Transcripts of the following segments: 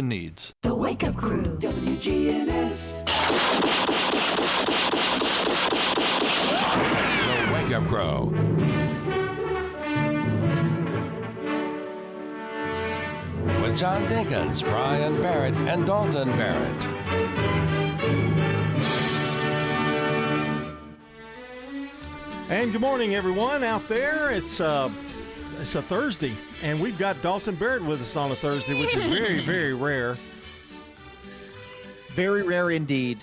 needs. The Wake Up Crew, WGNS. The Wake Up Crew. With John Dinkins, Brian Barrett, and Dalton Barrett. And good morning, everyone out there. It's a Thursday, and we've got Dalton Barrett with us on a Thursday, which is very, very rare. Very rare indeed.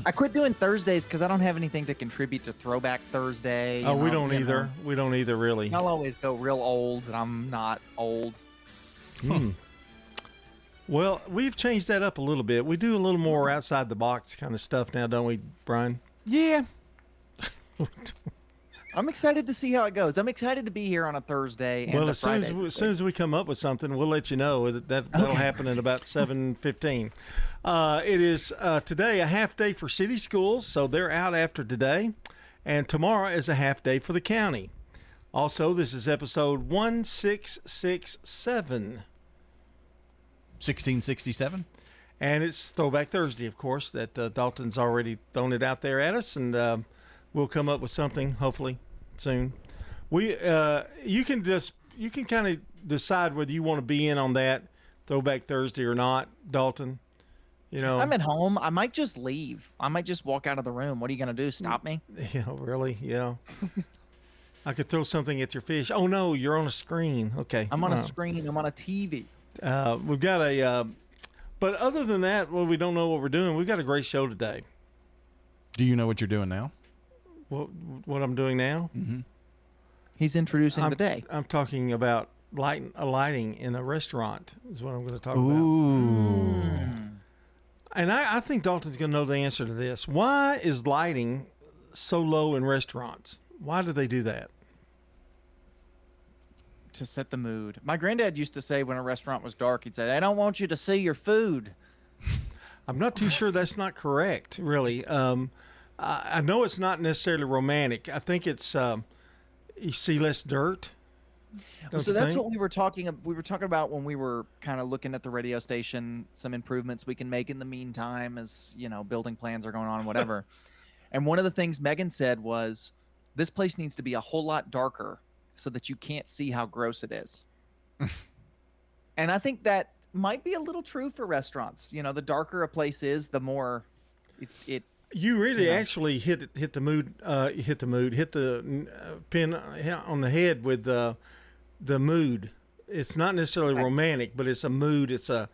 I quit doing Thursdays because I don't have anything to contribute to Throwback Thursday. Oh, we don't either. We don't either, really. I'll always go real old, and I'm not old. Well, we've changed that up a little bit. We do a little more outside the box kind of stuff now, don't we, Brian? Yeah. I'm excited to see how it goes. I'm excited to be here on a Thursday. And well, a as soon as we come up with something, we'll let you know. That'll happen at about 7:15. It is today a half day for city schools, so they're out after today, and tomorrow is a half day for the county. Also, this is episode 1667. 1667? And it's Throwback Thursday, of course, that Dalton's already thrown it out there at us, and we'll come up with something, hopefully, soon. You can kind of decide whether you want to be in on that Throwback Thursday or not, Dalton. You know, I'm at home. I might just leave. I might just walk out of the room. What are you going to do? Stop me? Yeah, really? Yeah. I could throw something at your fish. Oh, no, you're on a screen. Okay. I'm on a screen. I'm on a TV. We've got but other than that, well, we don't know what we're doing. We've got a great show today. Do you know what you're doing now? What I'm doing now? Mm-hmm. He's introducing the day. I'm talking about lighting in a restaurant is what I'm going to talk about. And I think Dalton's going to know the answer to this. Why is lighting so low in restaurants? Why do they do that? To set the mood. My granddad used to say when a restaurant was dark, he'd say, "They don't want you to see your food." I'm not too sure that's not correct, really. I know it's not necessarily romantic. I think it's you see less dirt. So that's what we were talking about when we were kind of looking at the radio station, some improvements we can make in the meantime as, building plans are going on, whatever. And one of the things Megan said was, this place needs to be a whole lot darker so that you can't see how gross it is. And I think that might be a little true for restaurants. The darker a place is, the more it you really actually hit the pin on the head with the mood. It's not necessarily romantic, but it's a mood. It's a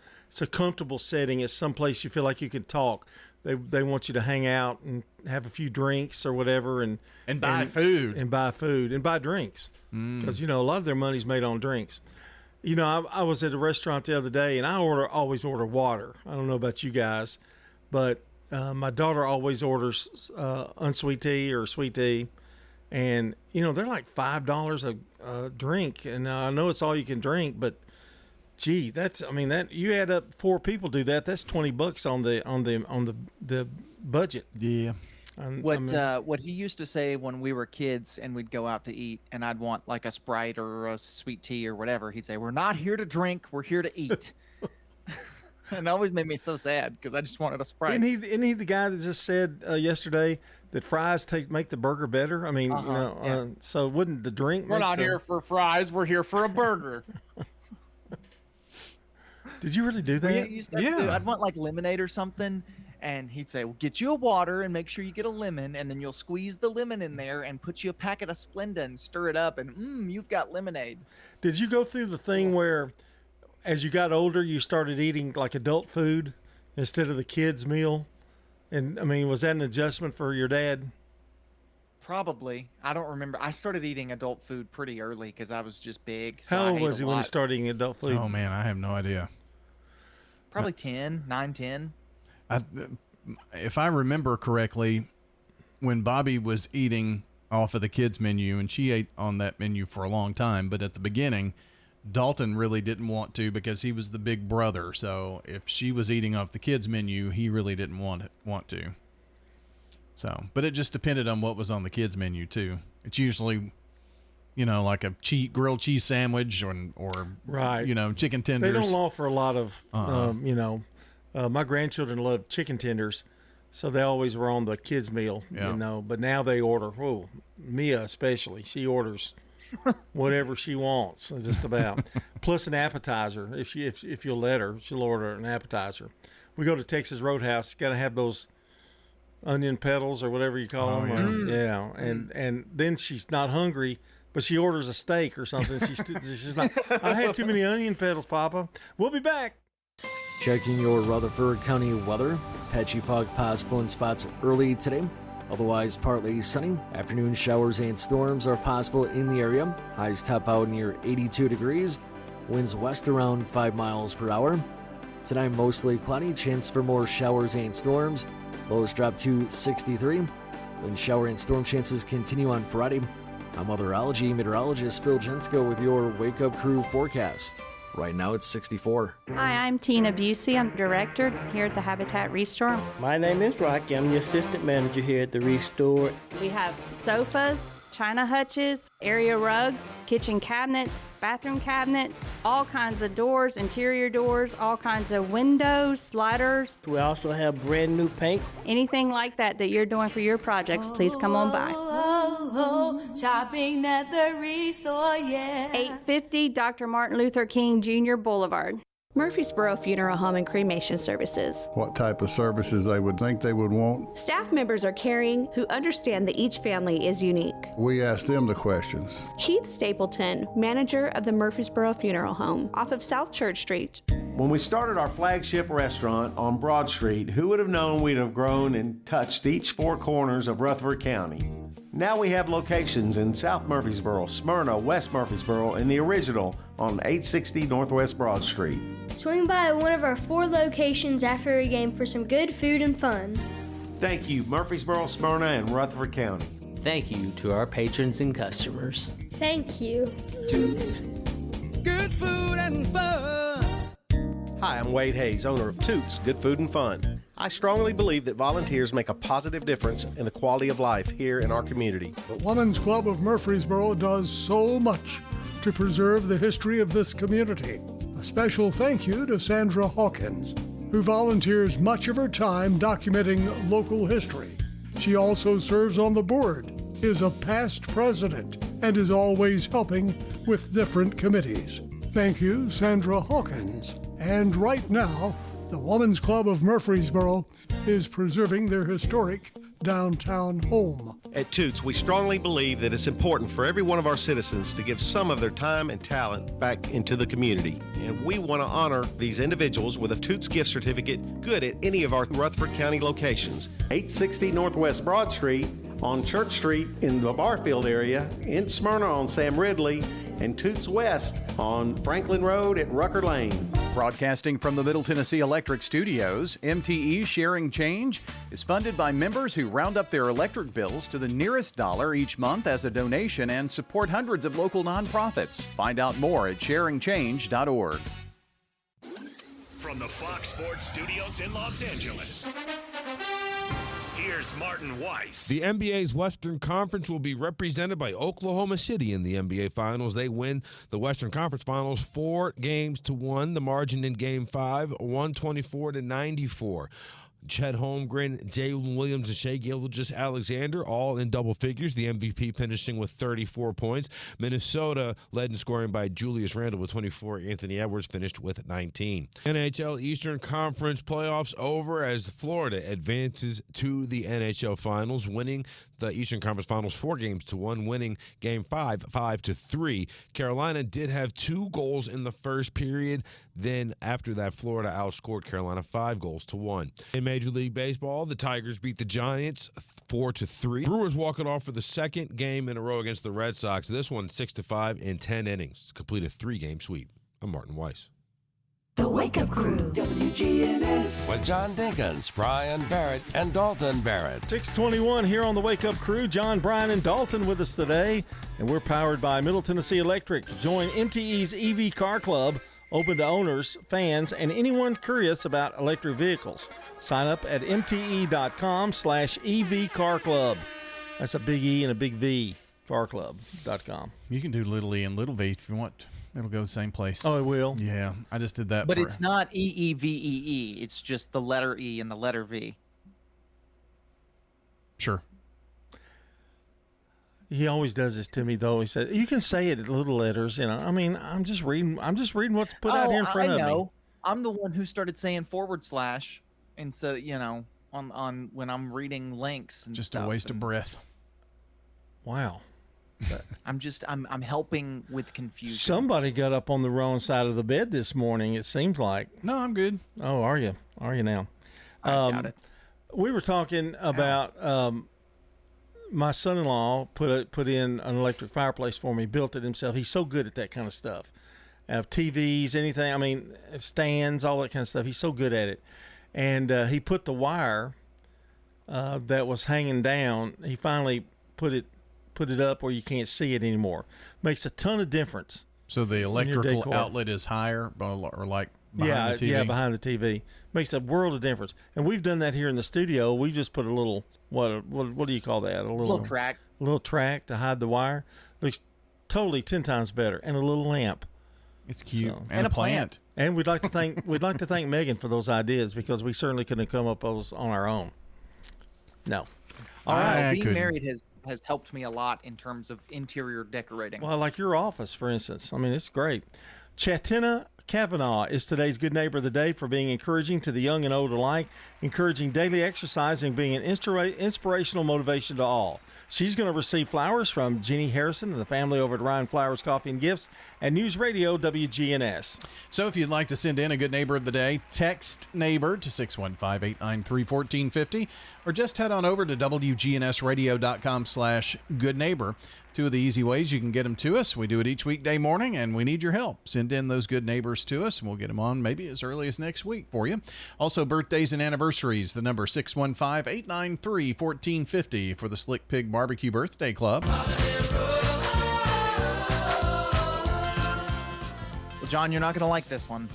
comfortable setting. It's someplace you feel like you can talk. They want you to hang out and have a few drinks or whatever, and buy food and buy drinks because a lot of their money's made on drinks. I was at a restaurant the other day, and I always order water. I don't know about you guys, but my daughter always orders unsweet tea or sweet tea, and they're like $5 a drink, and I know it's all you can drink, but gee, that you add up 4 people do that. That's $20 on the budget. Yeah. What he used to say when we were kids and we'd go out to eat and I'd want like a Sprite or a sweet tea or whatever, he'd say, "We're not here to drink, we're here to eat." And it always made me so sad because I just wanted a Sprite. Isn't he the guy that just said yesterday that fries make the burger better? I mean, so wouldn't the drink? We're not here for fries. We're here for a burger. Did you really do that? Yeah. I'd want like lemonade or something, and he'd say, "Well, get you a water and make sure you get a lemon, and then you'll squeeze the lemon in there and put you a packet of Splenda and stir it up, and you've got lemonade." Did you go through the thing where, as you got older, you started eating like adult food instead of the kids' meal? And was that an adjustment for your dad? Probably. I don't remember. I started eating adult food pretty early because I was just big. So How old was he when he started eating adult food? Oh man, I have no idea. Probably 10, 9, 10. If I remember correctly, when Bobby was eating off of the kids' menu, and she ate on that menu for a long time, but at the beginning, Dalton really didn't want to because he was the big brother. So if she was eating off the kids' menu, he really didn't want to. So, but it just depended on what was on the kids' menu too. It's usually like a grilled cheese sandwich or Right. chicken tenders. They don't offer a lot of, my grandchildren love chicken tenders, so they always were on the kids' meal, but now they order, Mia especially, she orders whatever she wants, just about. Plus an appetizer. If you'll let her, she'll order an appetizer. We go to Texas Roadhouse, got to have those onion petals or whatever you call them. And then she's not hungry, but she orders a steak or something. She's not. I had too many onion petals, Papa. We'll be back. Checking your Rutherford County weather. Patchy fog possible in spots early today. Otherwise, partly sunny. Afternoon showers and storms are possible in the area. Highs top out near 82 degrees. Winds west around 5 miles per hour. Tonight, mostly cloudy. Chance for more showers and storms. Lows drop to 63. Wind shower and storm chances continue on Friday. I'm weatherology meteorologist Phil Jensko with your Wake Up Crew forecast. Right now it's 64. Hi, I'm Tina Busey. I'm director here at the Habitat Restore. My name is Rocky. I'm the assistant manager here at the Restore. We have sofas, china hutches, area rugs, kitchen cabinets, bathroom cabinets, all kinds of doors, interior doors, all kinds of windows, sliders. We also have brand new paint. Anything like that you're doing for your projects, please come on by. Shopping at the Restore, yeah. 850 Dr. Martin Luther King Jr. Boulevard. Murfreesboro Funeral Home and Cremation Services. What type of services they would think they would want. Staff members are caring, who understand that each family is unique. We ask them the questions. Keith Stapleton, manager of the Murfreesboro Funeral Home, off of South Church Street. When we started our flagship restaurant on Broad Street, who would have known we'd have grown and touched each four corners of Rutherford County? Now we have locations in South Murfreesboro, Smyrna, West Murfreesboro, and the original on 860 Northwest Broad Street. Swing by one of our 4 locations after a game for some good food and fun. Thank you, Murfreesboro, Smyrna, and Rutherford County. Thank you to our patrons and customers. Thank you. Toots, good food and fun. Hi, I'm Wade Hayes, owner of Toots Good Food and Fun. I strongly believe that volunteers make a positive difference in the quality of life here in our community. The Women's Club of Murfreesboro does so much to preserve the history of this community. A special thank you to Sandra Hawkins, who volunteers much of her time documenting local history. She also serves on the board, is a past president, and is always helping with different committees. Thank you, Sandra Hawkins. And right now, the Women's Club of Murfreesboro is preserving their historic downtown home. At Toots, we strongly believe that it's important for every one of our citizens to give some of their time and talent back into the community. And we want to honor these individuals with a Toots gift certificate good at any of our Rutherford County locations. 860 Northwest Broad Street, on Church Street in the Barfield area, in Smyrna on Sam Ridley, and Toots West on Franklin Road at Rucker Lane. Broadcasting from the Middle Tennessee Electric Studios, MTE Sharing Change is funded by members who round up their electric bills to the nearest dollar each month as a donation and support hundreds of local nonprofits. Find out more at sharingchange.org. From the Fox Sports Studios in Los Angeles, here's Martin Weiss. The NBA's Western Conference will be represented by Oklahoma City in the NBA Finals. They win the Western Conference Finals 4-1. The margin in Game 5, 124-94. Chet Holmgren, Jalen Williams, and Shai Gilgeous-Alexander all in double figures. The MVP finishing with 34 points. Minnesota led in scoring by Julius Randle with 24. Anthony Edwards finished with 19. NHL Eastern Conference playoffs over as Florida advances to the NHL Finals, winning the Eastern Conference Finals 4-1, winning Game 5, 5-3. Carolina did have 2 goals in the first period. Then after that, Florida outscored Carolina 5-1. In Major League Baseball, the Tigers beat the Giants 4-3. Brewers walk it off for the second game in a row against the Red Sox. This one 6-5 in 10 innings. Complete a 3-game sweep. I'm Martin Weiss. The Wake Up Crew, WGNS. With John Dinkins, Brian Barrett, and Dalton Barrett. 621 here on the Wake Up Crew. John, Brian, and Dalton with us today. And we're powered by Middle Tennessee Electric. Join MTE's EV Car Club, open to owners, fans, and anyone curious about electric vehicles. Sign up at mte.com/EV Car Club. That's a big E and a big V. farclub.com. You can do Little E and Little V if you want. It'll go the same place. Oh, it will? Yeah, I just did that. But it's not EEVEE. It's just the letter E and the letter V. Sure. He always does this to me, though. He said, "You can say it in little letters." You know, I mean, I'm just reading what's put out here in front of me. I'm the one who started saying / instead, you know, on when I'm reading links and just stuff. A waste of breath. Wow. I'm helping with confusion. Somebody got up on the wrong side of the bed this morning, it seems like. No, I'm good. Oh, are you? Are you now? I got it. We were talking about my son-in-law put in an electric fireplace for me, built it himself. He's so good at that kind of stuff. TVs, anything, I mean, stands, all that kind of stuff. He's so good at it. And he put the wire that was hanging down, he finally put it up where you can't see it anymore. Makes a ton of difference. So the electrical outlet is higher, or like behind the TV? Yeah, behind the TV. Makes a world of difference. And we've done that here in the studio. We just put a little, what do you call that? A little track. A little track to hide the wire. Looks totally 10 times better. And a little lamp. It's cute. So, and a plant. And we'd like to thank Megan for those ideas, because we certainly couldn't have come up with those on our own. No. All right. Being married has helped me a lot in terms of interior decorating. Well, like your office, for instance. I mean, it's great. Chatina Kavanaugh is today's Good Neighbor of the Day for being encouraging to the young and old alike, encouraging daily exercise and being an inspirational motivation to all. She's going to receive flowers from Jenny Harrison and the family over at Ryan Flowers Coffee and Gifts and News Radio WGNS. So if you'd like to send in a Good Neighbor of the Day, text neighbor to 615-893-1450 or just head on over to WGNSradio.com/goodneighbor. Two of the easy ways you can get them to us. We do it each weekday morning, and we need your help. Send in those good neighbors to us, and we'll get them on maybe as early as next week for you. Also, birthdays and anniversaries. The number 615-893-1450 for the Slick Pig Barbecue Birthday Club. Well, John, you're not going to like this one.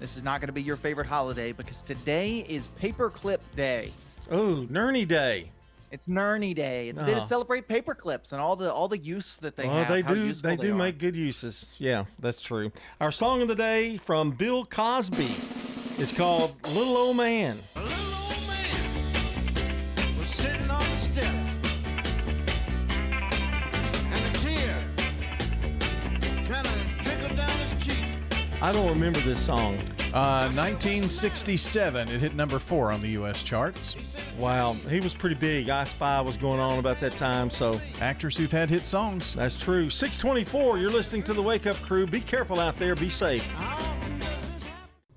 This is not going to be your favorite holiday because today is Paperclip Day. Oh, Nerney Day. It's Nerney Day. It's a day to celebrate paper clips and all the use that they have. They do make good uses. Yeah, that's true. Our song of the day from Bill Cosby is called Little Old Man. A little old man was sitting on the step, and a tear kind of trickled down his cheek. I don't remember this song. 1967. It hit number 4 on the U.S. charts. Wow. He was pretty big. I Spy was going on about that time. So actors who've had hit songs. That's true. 624. You're listening to the Wake Up Crew. Be careful out there. Be safe.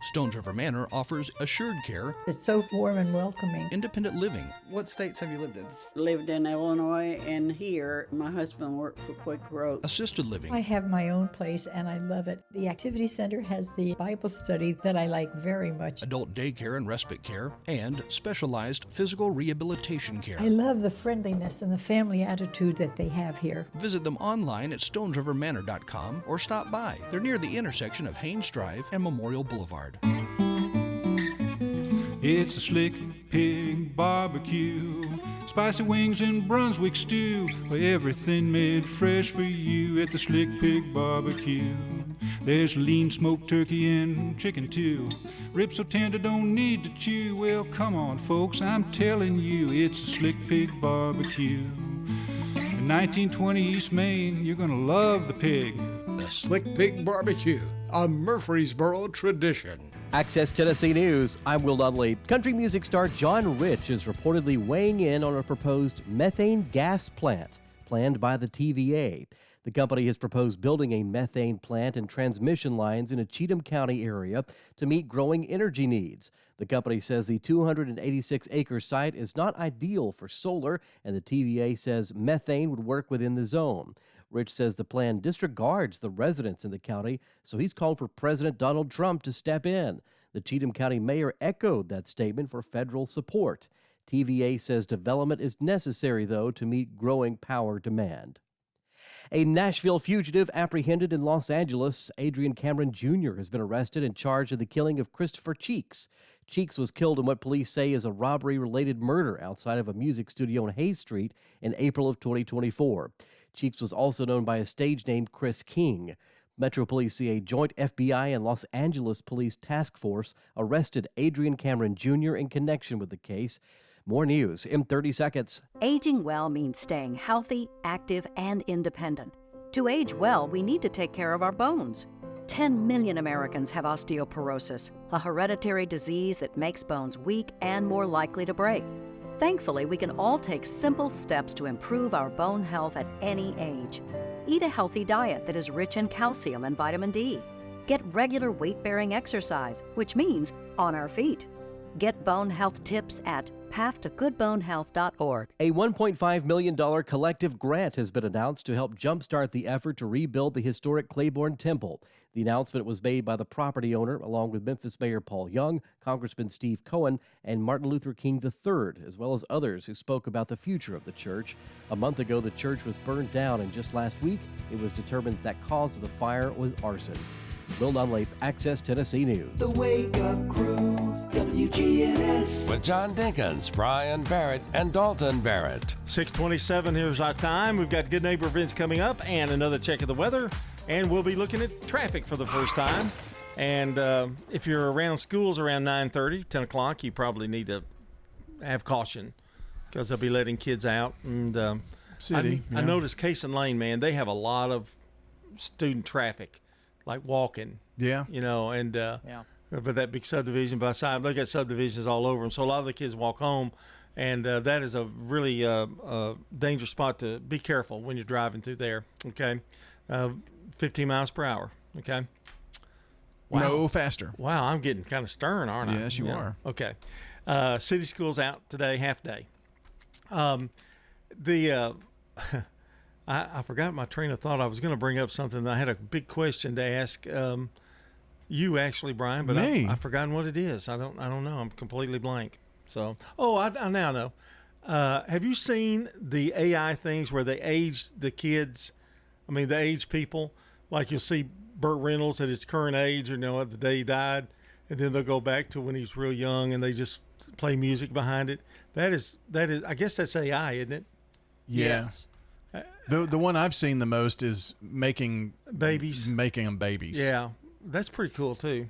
Stones River Manor offers assured care. It's so warm and welcoming. Independent living. What states have you lived in? Lived in Illinois and here. My husband worked for Quaker Oats. Assisted living. I have my own place and I love it. The Activity Center has the Bible study that I like very much. Adult daycare and respite care. And specialized physical rehabilitation care. I love the friendliness and the family attitude that they have here. Visit them online at stonesrivermanor.com or stop by. They're near the intersection of Haynes Drive and Memorial Boulevard. It's a Slick Pig Barbecue, spicy wings and Brunswick stew, everything made fresh for you at the Slick Pig Barbecue. There's lean smoked turkey and chicken too, ribs so tender don't need to chew. Well, come on folks, I'm telling you, it's a Slick Pig Barbecue. In 1920 East Main, you're gonna love the pig. The Slick Pig Barbecue, a Murfreesboro tradition. Access Tennessee News, I'm Will Dudley. Country music star John Rich is reportedly weighing in on a proposed methane gas plant planned by the TVA. The company has proposed building a methane plant and transmission lines in a Cheatham County area to meet growing energy needs. The company says the 286-acre site is not ideal for solar, and the TVA says methane would work within the zone. Rich says the plan disregards the residents in the county, so he's called for President Donald Trump to step in. The Cheatham County mayor echoed that statement for federal support. TVA says development is necessary, though, to meet growing power demand. A Nashville fugitive apprehended in Los Angeles, Adrian Cameron Jr., has been arrested and charged in the killing of Christopher Cheeks. Cheeks was killed in what police say is a robbery-related murder outside of a music studio on Hayes Street in April of 2024. Cheeks was also known by a stage name Chris King. Metro Police say a joint FBI and Los Angeles Police task force arrested Adrian Cameron Jr. in connection with the case. More news in 30 seconds. Aging well means staying healthy, active, and independent. To age well, we need to take care of our bones. 10 million Americans have osteoporosis, a hereditary disease that makes bones weak and more likely to break. Thankfully, we can all take simple steps to improve our bone health at any age. Eat a healthy diet that is rich in calcium and vitamin D. Get regular weight-bearing exercise, which means on our feet. Get bone health tips at pathtogoodbonehealth.org. A $1.5 million collective grant has been announced to help jumpstart the effort to rebuild the historic Claiborne Temple. The announcement was made by the property owner, along with Memphis Mayor Paul Young, Congressman Steve Cohen, and Martin Luther King III, as well as others who spoke about the future of the church. A month ago, the church was burned down, and just last week, it was determined that cause of the fire was arson. Will Dunlap, Access Tennessee News. The Wake Up Crew, WGNS. With John Dinkins, Brian Barrett, and Dalton Barrett. 6:27, here's our time. We've got Good Neighbor events coming up and another check of the weather. And we'll be looking at traffic for the first time. And if you're around schools around 9:30, 10 o'clock, you probably need to have caution because they'll be letting kids out. And I noticed Cason Lane, man, they have a lot of student traffic, like walking. Yeah. You know, and but that big subdivision by side, they got subdivisions all over them. So a lot of the kids walk home. And that is a really dangerous spot to be careful when you're driving through there, okay? 15 miles per hour, okay? Wow. No faster. Wow, I'm getting kind of stern, aren't I? Yes, you are. Okay. City schools out today, half day. I forgot my train of thought. I was going to bring up something. I had a big question to ask you, actually, Brian, but I've forgotten what it is. I don't know. I'm completely blank. So, I now know. Have you seen the AI things where they age the kids? I mean, they age people. Like you'll see Burt Reynolds at his current age, at the day he died, and then they'll go back to when he's real young, and they just play music behind it. That is. I guess that's AI, isn't it? Yeah. Yes. The one I've seen the most is making them babies. Yeah, that's pretty cool too.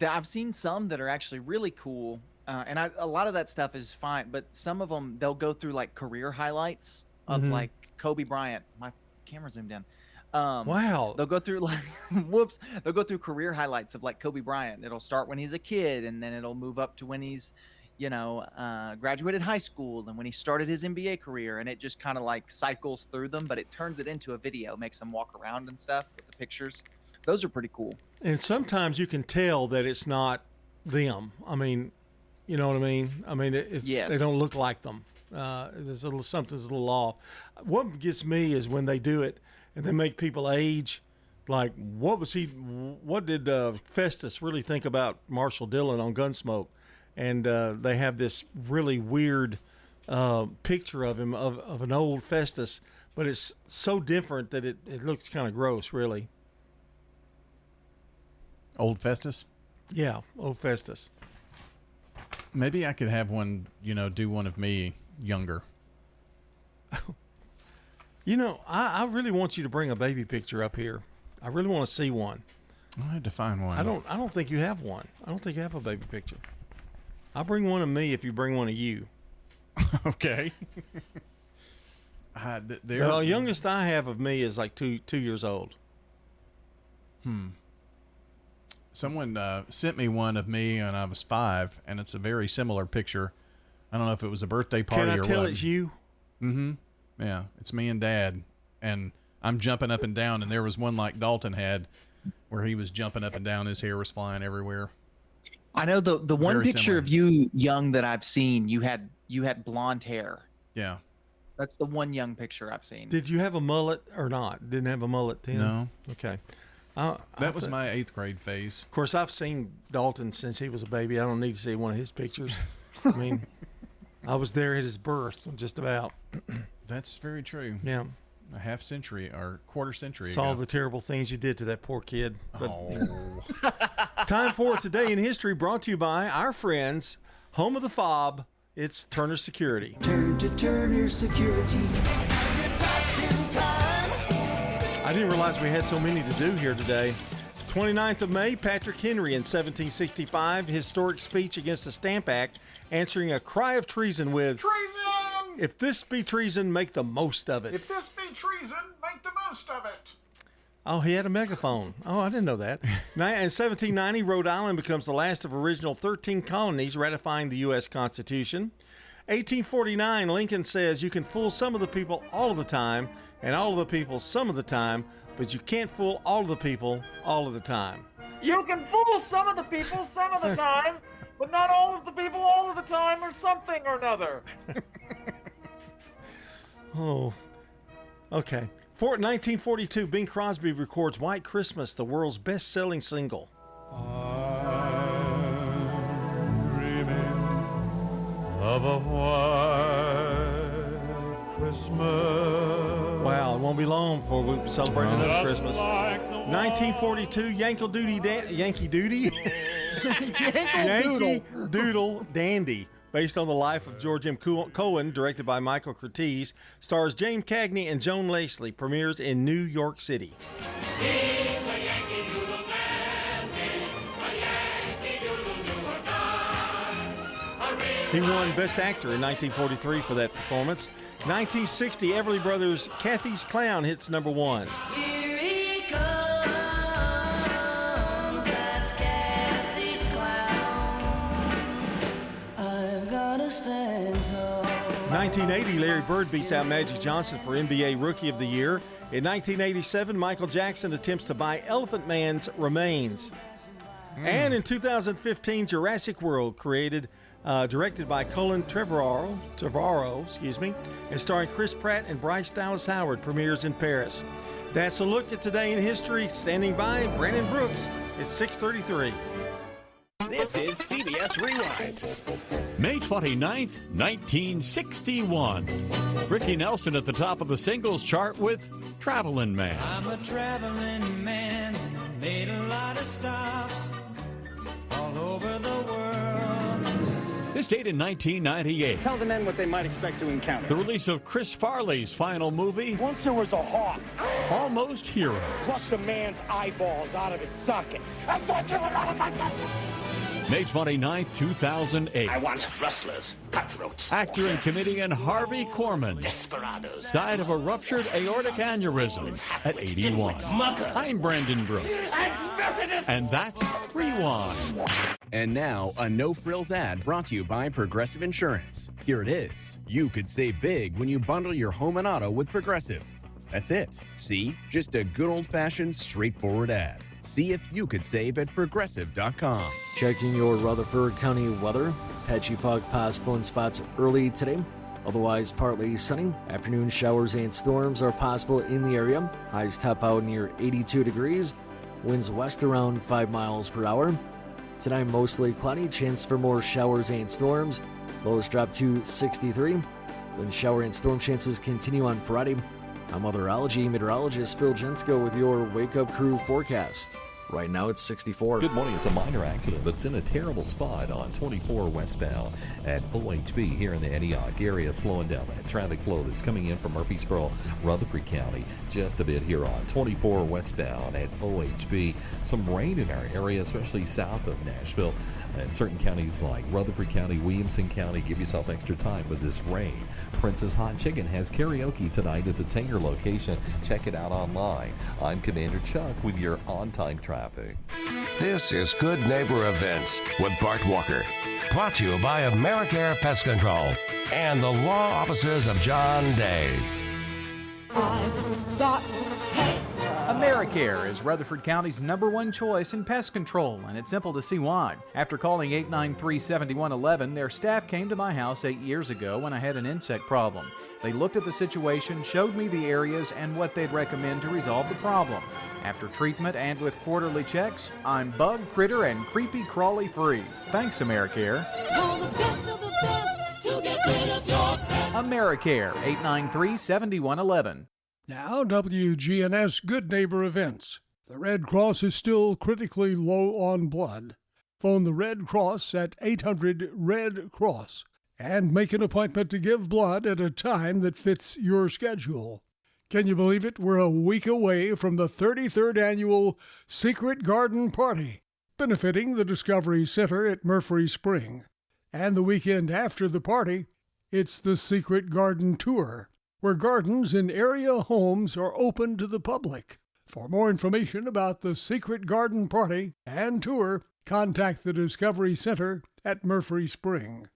I've seen some that are actually really cool. And a lot of that stuff is fine, but some of them, they'll go through like career highlights of like Kobe Bryant. My camera zoomed in. Wow. They'll go through like, they'll go through career highlights of like Kobe Bryant. It'll start when he's a kid, and then it'll move up to when he's, graduated high school and when he started his NBA career. And it just kind of like cycles through them, but it turns it into a video, makes them walk around and stuff with the pictures. Those are pretty cool. And sometimes you can tell that it's not them. I mean, you know what I mean? I mean, yes. They don't look like them. There's something's a little off. What gets me is when they do it and they make people age. Like, what did Festus really think about Marshall Dillon on Gunsmoke? And they have this really weird picture of him, of an old Festus, but it's so different that it looks kind of gross, really. Old Festus? Yeah, old Festus. Maybe I could have one, do one of me younger. I really want you to bring a baby picture up here. I really want to see one. I had to find one. I don't think you have one. I don't think you have a baby picture. I'll bring one of me if you bring one of you. Okay. The youngest I have of me is like 2 years old. Someone sent me one of me when I was 5, and it's a very similar picture. I don't know if it was a birthday party or what. Can I tell it's you? Mm-hmm. Yeah, it's me and Dad, and I'm jumping up and down, and there was one like Dalton had where he was jumping up and down. His hair was flying everywhere. I know the one Very picture similar. of you young that I've seen, you had blonde hair. Yeah. That's the one young picture I've seen. Did you have a mullet or not? Didn't have a mullet then? No. Okay. That was my 8th grade phase. Of course, I've seen Dalton since he was a baby. I don't need to see one of his pictures. I mean, I was there at his birth, just about. That's very true. Yeah. A half century or quarter century Saw ago. the terrible things you did to that poor kid. But Oh. time for Today in History, brought to you by our friends, home of the fob. It's Turner Security. Turn to Turner Security. Get back in time. I didn't realize we had so many to do here today. 29th of May, Patrick Henry in 1765, historic speech against the Stamp Act, answering a cry of treason with, "Treason! If this be treason, make the most of it." If this be treason, make the most of it. Oh, he had a megaphone. Oh, I didn't know that. In 1790, Rhode Island becomes the last of original 13 colonies ratifying the U.S. Constitution. 1849, Lincoln says you can fool some of the people all of the time and all of the people some of the time, but you can't fool all of the people all of the time. You can fool some of the people some of the time, but not all of the people all of the time, or something or another. Oh, okay. 1942, Bing Crosby records White Christmas, the world's best-selling single. Of a white Christmas. Wow, it won't be long before we celebrate another Christmas. 1942, Yankee Doodle Dandy, based on the life of George M. Cohen, directed by Michael Curtiz, stars James Cagney and Joan Lacey, premieres in New York City. He won Best Actor in 1943 for that performance. 1960, Everly Brothers' Kathy's Clown hits number 1. Here he comes, that's Kathy's clown. I've got to stand tall. 1980, Larry Bird beats out Magic Johnson for NBA Rookie of the Year. In 1987, Michael Jackson attempts to buy Elephant Man's remains. And in 2015, Jurassic World, directed by Colin Trevorrow, and starring Chris Pratt and Bryce Dallas Howard, premieres in Paris. That's a look at Today in History. Standing by, Brandon Brooks. It's 6:33. This is CBS Rewind. May 29th, 1961. Ricky Nelson at the top of the singles chart with Travelin' Man. I'm a traveling man, made a lot of stops all over the world. This date in 1998. Tell the men what they might expect to encounter. The release of Chris Farley's final movie. Once there was a hawk. Almost Hero. Crushed a man's eyeballs out of his sockets. I thought you were not about that. May 29th, 2008. I want rustlers, cutthroats. Actor and comedian Harvey Korman Desperados. died of a ruptured aortic aneurysm at 81. I'm Brandon Brooks. And that's Rewind. And now, a no-frills ad brought to you by Progressive Insurance. Here it is. You could save big when you bundle your home and auto with Progressive. That's it. See? Just a good old-fashioned, straightforward ad. See if you could save at Progressive.com. Checking your Rutherford County weather. Patchy fog possible in spots early today. Otherwise, partly sunny. Afternoon showers and storms are possible in the area. Highs top out near 82 degrees. Winds west around 5 miles per hour. Tonight, mostly cloudy. Chance for more showers and storms. Lows drop to 63. Wind shower and storm chances continue on Friday. I'm weatherology meteorologist Phil Jensko with your Wake Up Crew forecast. Right now it's 64. Good morning. It's a minor accident, but it's in a terrible spot on 24 westbound at OHB here in the Antioch area, slowing down that traffic flow that's coming in from Murfreesboro, Rutherford County, just a bit here on 24 westbound at OHB. Some rain in our area, especially south of Nashville. And certain counties like Rutherford County, Williamson County, give yourself extra time with this rain. Prince's Hot Chicken has karaoke tonight at the Tanger location. Check it out online. I'm Commander Chuck with your on-time traffic. This is Good Neighbor Events with Bart Walker. Brought to you by AmeriCare Pest Control and the law offices of John Day. I've got pets. AmeriCare is Rutherford County's #1 choice in pest control, and it's simple to see why. After calling 893-7111, their staff came to my house 8 years ago when I had an insect problem. They looked at the situation, showed me the areas and what they'd recommend to resolve the problem. After treatment and with quarterly checks, I'm bug, critter, and creepy crawly free. Thanks, AmeriCare. Call the best of the best to get rid of your pets. AmeriCare, 893-7111. Now, WGNS Good Neighbor Events. The Red Cross is still critically low on blood. Phone the Red Cross at 800-RED-CROSS and make an appointment to give blood at a time that fits your schedule. Can you believe it? We're a week away from the 33rd annual Secret Garden Party, benefiting the Discovery Center at Murphree Spring. And the weekend after the party, it's the Secret Garden Tour, where gardens in area homes are open to the public. For more information about the Secret Garden Party and tour, contact the Discovery Center at Murphree Spring.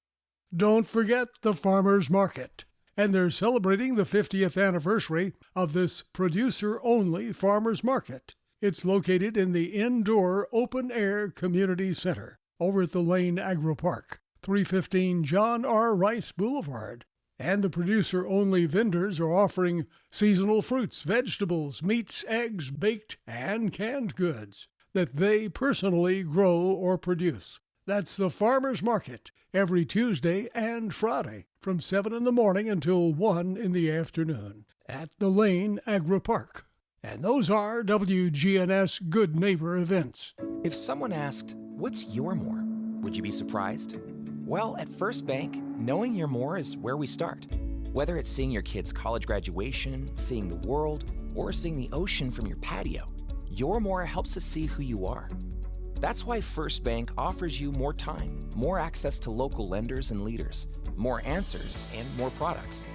Don't forget the Farmers Market, and they're celebrating the 50th anniversary of this producer-only Farmers Market. It's located in the indoor open-air community center over at the Lane Agri Park, 315 John R. Rice Boulevard. And the producer-only vendors are offering seasonal fruits, vegetables, meats, eggs, baked and canned goods that they personally grow or produce. That's the Farmers Market every Tuesday and Friday from 7 in the morning until 1 in the afternoon at the Lane Agri Park. And those are WGNS Good Neighbor events. If someone asked, "What's your more?" would you be surprised? Well, at First Bank, knowing your more is where we start. Whether it's seeing your kid's college graduation, seeing the world, or seeing the ocean from your patio, your more helps us see who you are. That's why First Bank offers you more time, more access to local lenders and leaders, more answers, and more products.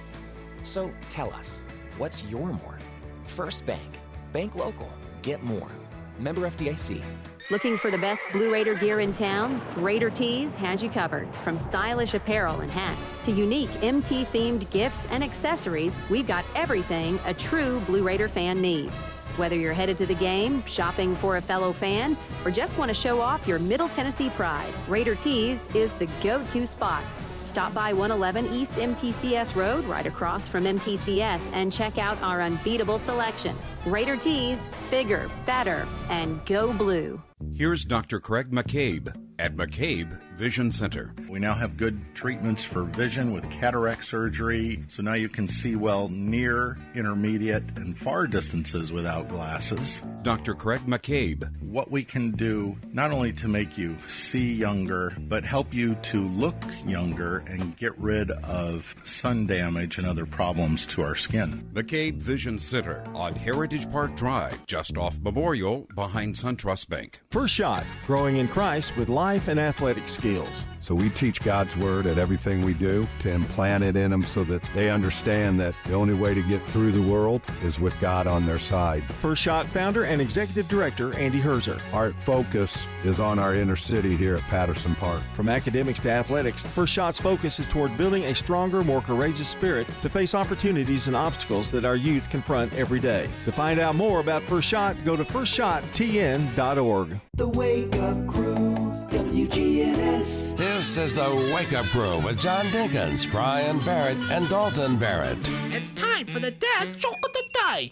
So tell us, what's your more? First Bank. Bank local. Get more. Member FDIC. Looking for the best Blue Raider gear in town? Raider Tees has you covered. From stylish apparel and hats to unique MT-themed gifts and accessories, we've got everything a true Blue Raider fan needs. Whether you're headed to the game, shopping for a fellow fan, or just want to show off your Middle Tennessee pride, Raider Tees is the go-to spot. Stop by 111 East MTCS Road, right across from MTCS, and check out our unbeatable selection. Raider Tees, bigger, better, and go blue. Here's Dr. Craig McCabe at McCabe Vision Center. We now have good treatments for vision with cataract surgery, so now you can see well near, intermediate, and far distances without glasses. Dr. Craig McCabe. What we can do not only to make you see younger, but help you to look younger and get rid of sun damage and other problems to our skin. McCabe Vision Center on Heritage Park Drive, just off Memorial, behind SunTrust Bank. First Shot, growing in Christ with life and athletic skills. So we teach God's Word at everything we do to implant it in them so that they understand that the only way to get through the world is with God on their side. First Shot founder and executive director Andy Herzer. Our focus is on our inner city here at Patterson Park. From academics to athletics, First Shot's focus is toward building a stronger, more courageous spirit to face opportunities and obstacles that our youth confront every day. To find out more about First Shot, go to firstshottn.org. The Wake Up Crew, WGNS. This is the Wake Up Crew with John Dinkins, Brian Barrett, and Dalton Barrett. It's time for the dad joke of the day.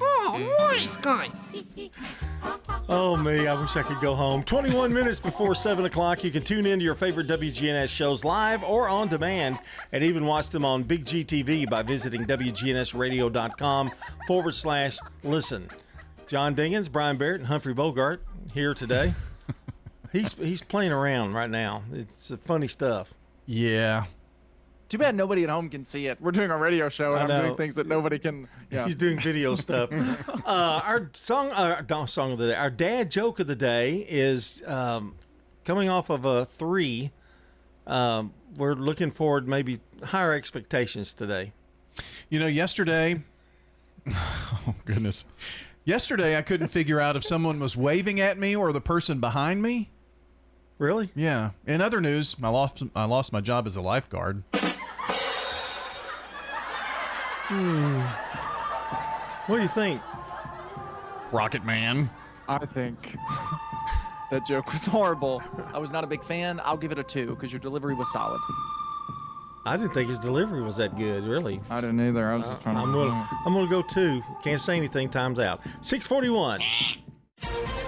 Oh, nice guy. Oh, me, I wish I could go home. 21 minutes before 7 o'clock, you can tune in to your favorite WGNS shows live or on demand, and even watch them on Big GTV by visiting WGNSradio.com/listen. John Dinkins, Brian Barrett, and Humphrey Bogart here today. He's playing around right now. It's funny stuff. Yeah. Too bad nobody at home can see it. We're doing a radio show, and I'm doing things that nobody can. Yeah. He's doing video stuff. Our song of the day, our dad joke of the day is coming off of a 3. We're looking forward maybe higher expectations today. You know, yesterday, oh goodness. Yesterday, I couldn't figure out if someone was waving at me or the person behind me. Really? Yeah. In other news, I lost my job as a lifeguard. What do you think? Rocket Man. I think that joke was horrible. I was not a big fan. I'll give it a 2 because your delivery was solid. I didn't think his delivery was that good, really. I didn't either. I was just trying I'm gonna go 2. Can't say anything. Time's out. 6:41.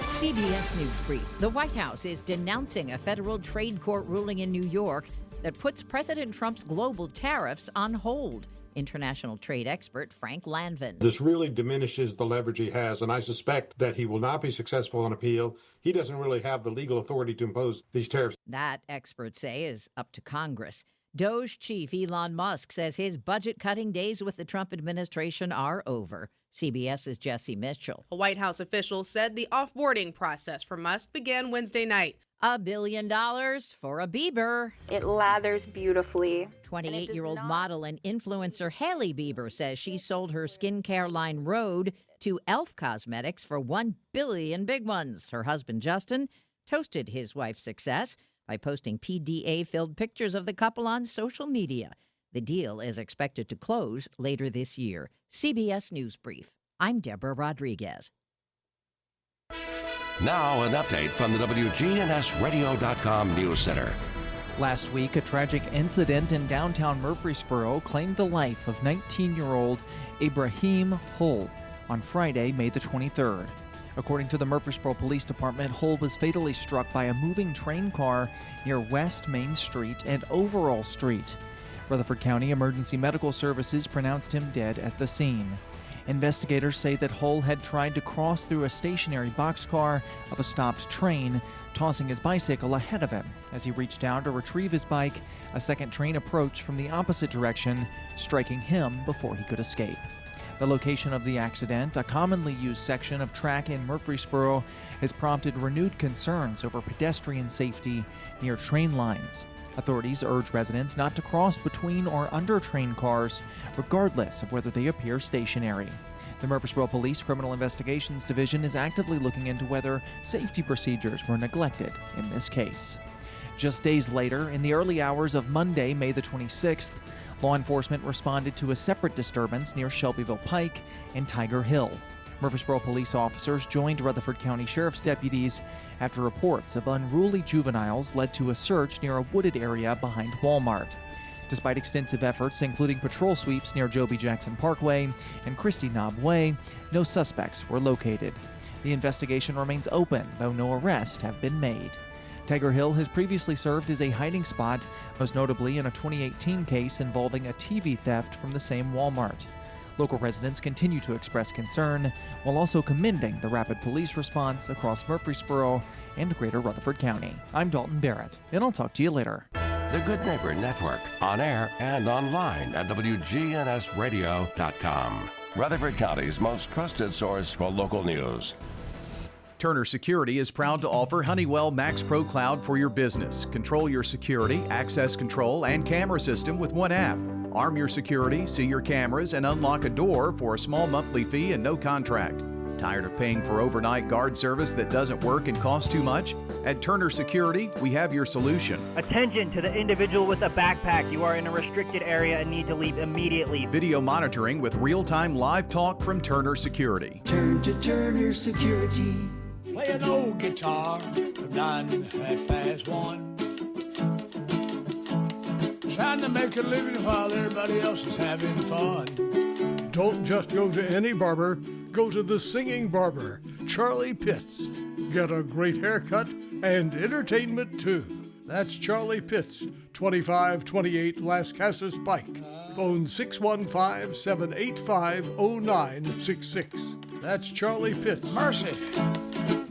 CBS News Brief. The White House is denouncing a federal trade court ruling in New York that puts President Trump's global tariffs on hold. International trade expert Frank Lanvin. This really diminishes the leverage he has, and I suspect that he will not be successful on appeal. He doesn't really have the legal authority to impose these tariffs. That, experts say, is up to Congress. Doge chief Elon Musk says his budget-cutting days with the Trump administration are over. CBS's Jesse Mitchell. A White House official said the offboarding process for Musk began Wednesday night. $1 billion for a Bieber. It lathers beautifully. 28-year-old model and influencer Hailey Bieber says she sold her skincare line Rhode to e.l.f. Cosmetics for $1 billion big ones. Her husband, Justin, toasted his wife's success by posting PDA-filled pictures of the couple on social media. The deal is expected to close later this year. CBS News Brief. I'm Deborah Rodriguez. Now an update from the WGNSradio.com News Center. Last week, a tragic incident in downtown Murfreesboro claimed the life of 19-year-old Ibrahim Hull on Friday, May the 23rd. According to the Murfreesboro Police Department, Hull was fatally struck by a moving train car near West Main Street and Overall Street. Rutherford County Emergency Medical Services pronounced him dead at the scene. Investigators say that Hull had tried to cross through a stationary boxcar of a stopped train, tossing his bicycle ahead of him. As he reached down to retrieve his bike, a second train approached from the opposite direction, striking him before he could escape. The location of the accident, a commonly used section of track in Murfreesboro, has prompted renewed concerns over pedestrian safety near train lines. Authorities urge residents not to cross between or under train cars, regardless of whether they appear stationary. The Murfreesboro Police Criminal Investigations Division is actively looking into whether safety procedures were neglected in this case. Just days later, in the early hours of Monday, May the 26th, law enforcement responded to a separate disturbance near Shelbyville Pike and Tiger Hill. Murfreesboro police officers joined Rutherford County Sheriff's deputies after reports of unruly juveniles led to a search near a wooded area behind Walmart. Despite extensive efforts, including patrol sweeps near Joby Jackson Parkway and Christie Knob Way, no suspects were located. The investigation remains open, though no arrests have been made. Tiger Hill has previously served as a hiding spot, most notably in a 2018 case involving a TV theft from the same Walmart. Local residents continue to express concern, while also commending the rapid police response across Murfreesboro and Greater Rutherford County. I'm Dalton Barrett, and I'll talk to you later. The Good Neighbor Network, on air and online at WGNSradio.com. Rutherford County's most trusted source for local news. Turner Security is proud to offer Honeywell Max Pro Cloud for your business. Control your security, access control, and camera system with one app. Arm your security, see your cameras, and unlock a door for a small monthly fee and no contract. Tired of paying for overnight guard service that doesn't work and costs too much? At Turner Security, we have your solution. Attention to the individual with a backpack. You are in a restricted area and need to leave immediately. Video monitoring with real-time live talk from Turner Security. Turn to Turner Security. Play an old guitar, 1:09. Trying to make a living while everybody else is having fun. Don't just go to any barber, go to the singing barber, Charlie Pitts. Get a great haircut and entertainment too. That's Charlie Pitts, 2528 Las Casas Pike. Phone 615-785-0966. That's Charlie Pitts. Mercy.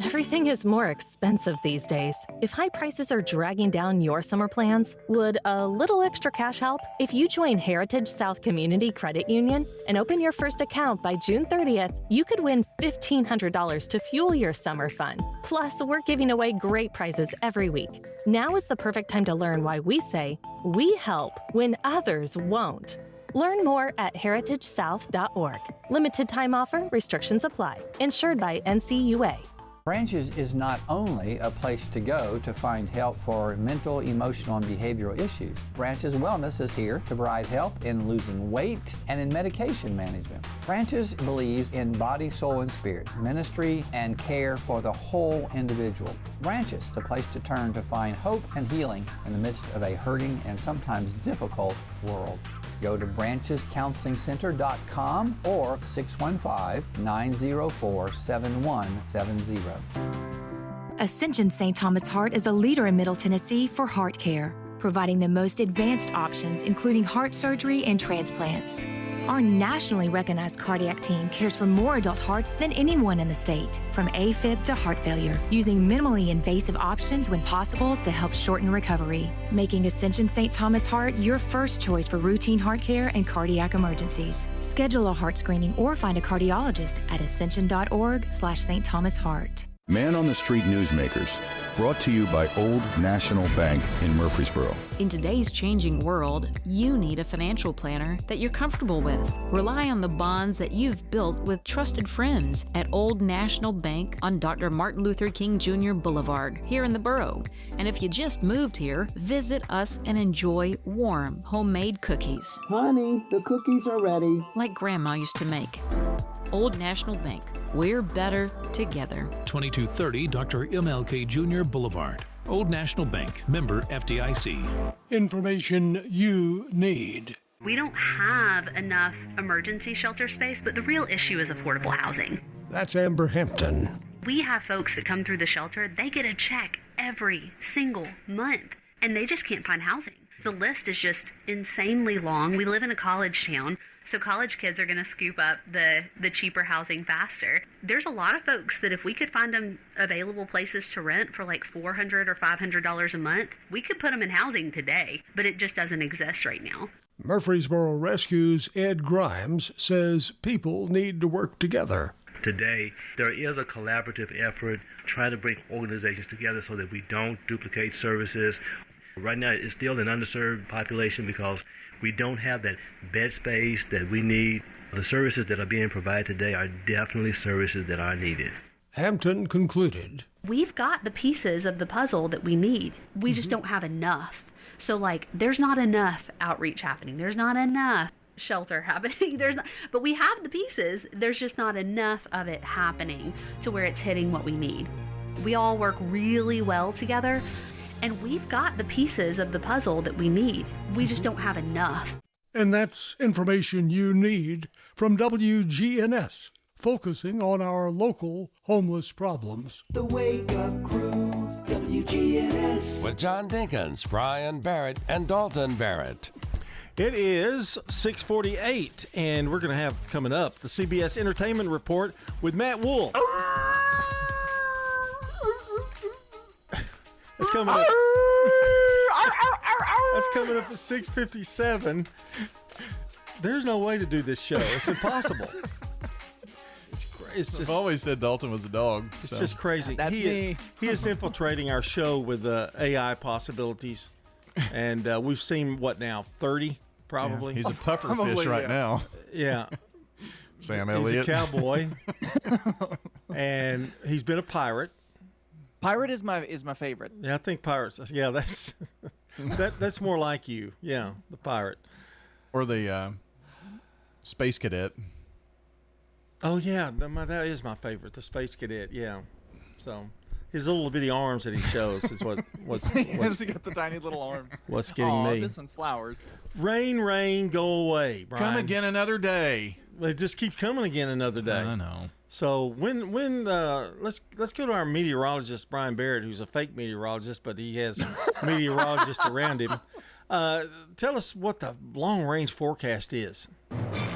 Everything is more expensive these days. If high prices are dragging down your summer plans, would a little extra cash help? If you join Heritage South Community Credit Union and open your first account by June 30th, you could win $1,500 to fuel your summer fun. Plus, we're giving away great prizes every week. Now is the perfect time to learn why we say, we help when others won't. Learn more at heritagesouth.org. Limited time offer, restrictions apply. Insured by NCUA. Branches is not only a place to go to find help for mental, emotional, and behavioral issues. Branches Wellness is here to provide help in losing weight and in medication management. Branches believes in body, soul, and spirit, ministry, and care for the whole individual. Branches, the place to turn to find hope and healing in the midst of a hurting and sometimes difficult world. Go to branchescounselingcenter.com or 615-904-7170. Ascension St. Thomas Heart is the leader in Middle Tennessee for heart care, providing the most advanced options, including heart surgery and transplants. Our nationally recognized cardiac team cares for more adult hearts than anyone in the state, from AFib to heart failure, using minimally invasive options when possible to help shorten recovery, making Ascension St. Thomas Heart your first choice for routine heart care and cardiac emergencies. Schedule a heart screening or find a cardiologist at ascension.org/St. Thomas Heart. Man on the Street Newsmakers, brought to you by Old National Bank in Murfreesboro. In today's changing world, you need a financial planner that you're comfortable with. Rely on the bonds that you've built with trusted friends at Old National Bank on Dr. Martin Luther King Jr. Boulevard here in the borough. And if you just moved here, visit us and enjoy warm, homemade cookies. Honey, the cookies are ready. Like Grandma used to make. Old National Bank. We're better together. 2230 Dr. MLK Jr. Boulevard. Old National Bank. Member FDIC. Information you need. We don't have enough emergency shelter space, but the real issue is affordable housing. That's Amber Hampton. We have folks that come through the shelter, they get a check every single month, and they just can't find housing. The list is just insanely long. We live in a college town, so college kids are going to scoop up the cheaper housing faster. There's a lot of folks that if we could find them available places to rent for like $400 or $500 a month, we could put them in housing today, but it just doesn't exist right now. Murfreesboro Rescue's Ed Grimes says people need to work together. Today, there is a collaborative effort trying to bring organizations together so that we don't duplicate services. Right now, it's still an underserved population because we don't have that bed space that we need. The services that are being provided today are definitely services that are needed. Hampton concluded. We've got the pieces of the puzzle that we need. We just don't have enough. So, there's not enough outreach happening. There's not enough shelter happening. But we have the pieces. There's just not enough of it happening to where it's hitting what we need. We all work really well together. And we've got the pieces of the puzzle that we need. We just don't have enough. And that's information you need from WGNS, focusing on our local homeless problems. The Wake Up Crew, WGNS. With John Dinkins, Brian Barrett, and Dalton Barrett. It is 6:48, and we're going to have coming up the CBS Entertainment Report with Matt Wolf. It's coming up. That's coming up at 6:57. There's no way to do this show. It's impossible. It's just, I've always said Dalton was a dog. It's just crazy. That's me. He is infiltrating our show with AI possibilities, and we've seen what now 30 probably. Yeah, he's a puffer fish right now. Yeah. Sam He's Elliott. a cowboy, and he's been a pirate. Pirate is my favorite. Yeah, I think pirates. Yeah, that's more like you. Yeah, the pirate. Or the space cadet. Oh yeah, that is my favorite. The space cadet. Yeah. So his little bitty arms that he shows is what's He got the tiny little arms. What's getting me? This one's flowers. Rain, go away, Brian. Come again another day. It just keeps coming again another day. I know. So when let's go to our meteorologist Brian Barrett, who's a fake meteorologist, but he has meteorologists around him. Tell us what the long range forecast is.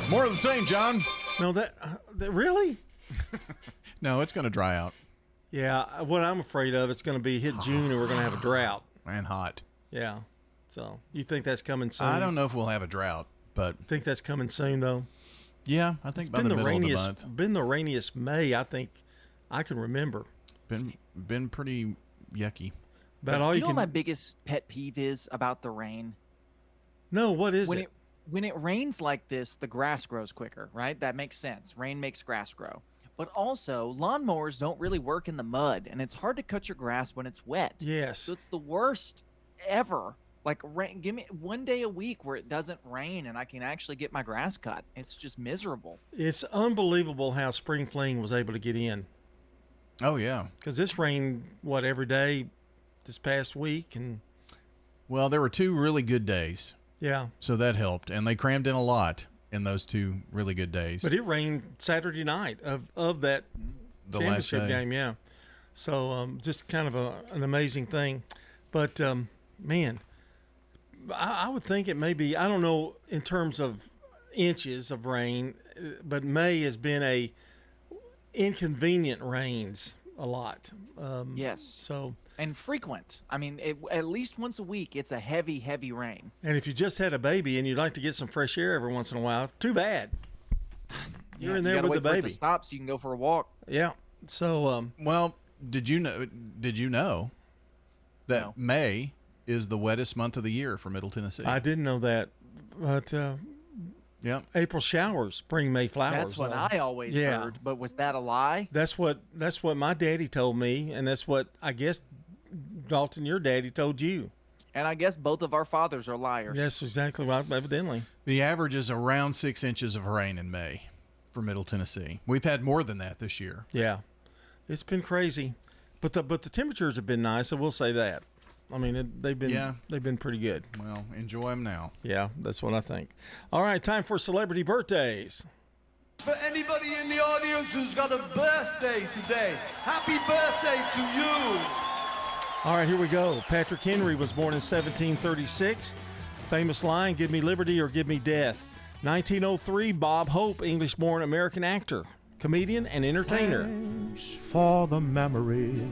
More of the same, John. No, that really? No, it's going to dry out. Yeah, what I'm afraid of, it's going to be hit June and we're going to have a drought. And hot. Yeah. So you think that's coming soon? I don't know if we'll have a drought, but think that's coming soon though. Yeah, I think by the middle of the month. Been the rainiest May I think I can remember. Been pretty yucky. About all you know what my biggest pet peeve is about the rain? No, what is it? When it rains like this, the grass grows quicker, right? That makes sense. Rain makes grass grow. But also, lawnmowers don't really work in the mud, and it's hard to cut your grass when it's wet. Yes. So it's the worst ever. Rain, give me one day a week where it doesn't rain and I can actually get my grass cut. It's just miserable. It's unbelievable how Spring Fling was able to get in. Oh, yeah. Because this rained, every day this past week? Well, there were 2 really good days. Yeah. So that helped. And they crammed in a lot in those 2 really good days. But it rained Saturday night of that championship game, yeah. So just kind of an amazing thing. But, man, I would think it may be, I don't know in terms of inches of rain, but May has been a inconvenient rains a lot. Yes. So. And frequent. I mean, at least once a week, it's a heavy, heavy rain. And if you just had a baby and you'd like to get some fresh air every once in a while, too bad. You're in there with the baby. For it to stop so you can go for a walk. Yeah. So, well, did you know that May is the wettest month of the year for Middle Tennessee? I didn't know that, but April showers bring May flowers. That's what I always heard. But was that a lie? That's what my daddy told me, and that's what I guess Dalton, your daddy, told you. And I guess both of our fathers are liars. Yes, exactly. Well, evidently. The average is around 6 inches of rain in May for Middle Tennessee. We've had more than that this year. Yeah, it's been crazy, but the temperatures have been nice. I will say that. I mean, they've been pretty good. Well, enjoy them now. Yeah, that's what I think. All right, time for celebrity birthdays. For anybody in the audience who's got a birthday today, happy birthday to you. All right, here we go. Patrick Henry was born in 1736. Famous line, give me liberty or give me death. 1903, Bob Hope, English-born American actor, comedian, and entertainer. Thanks for the memory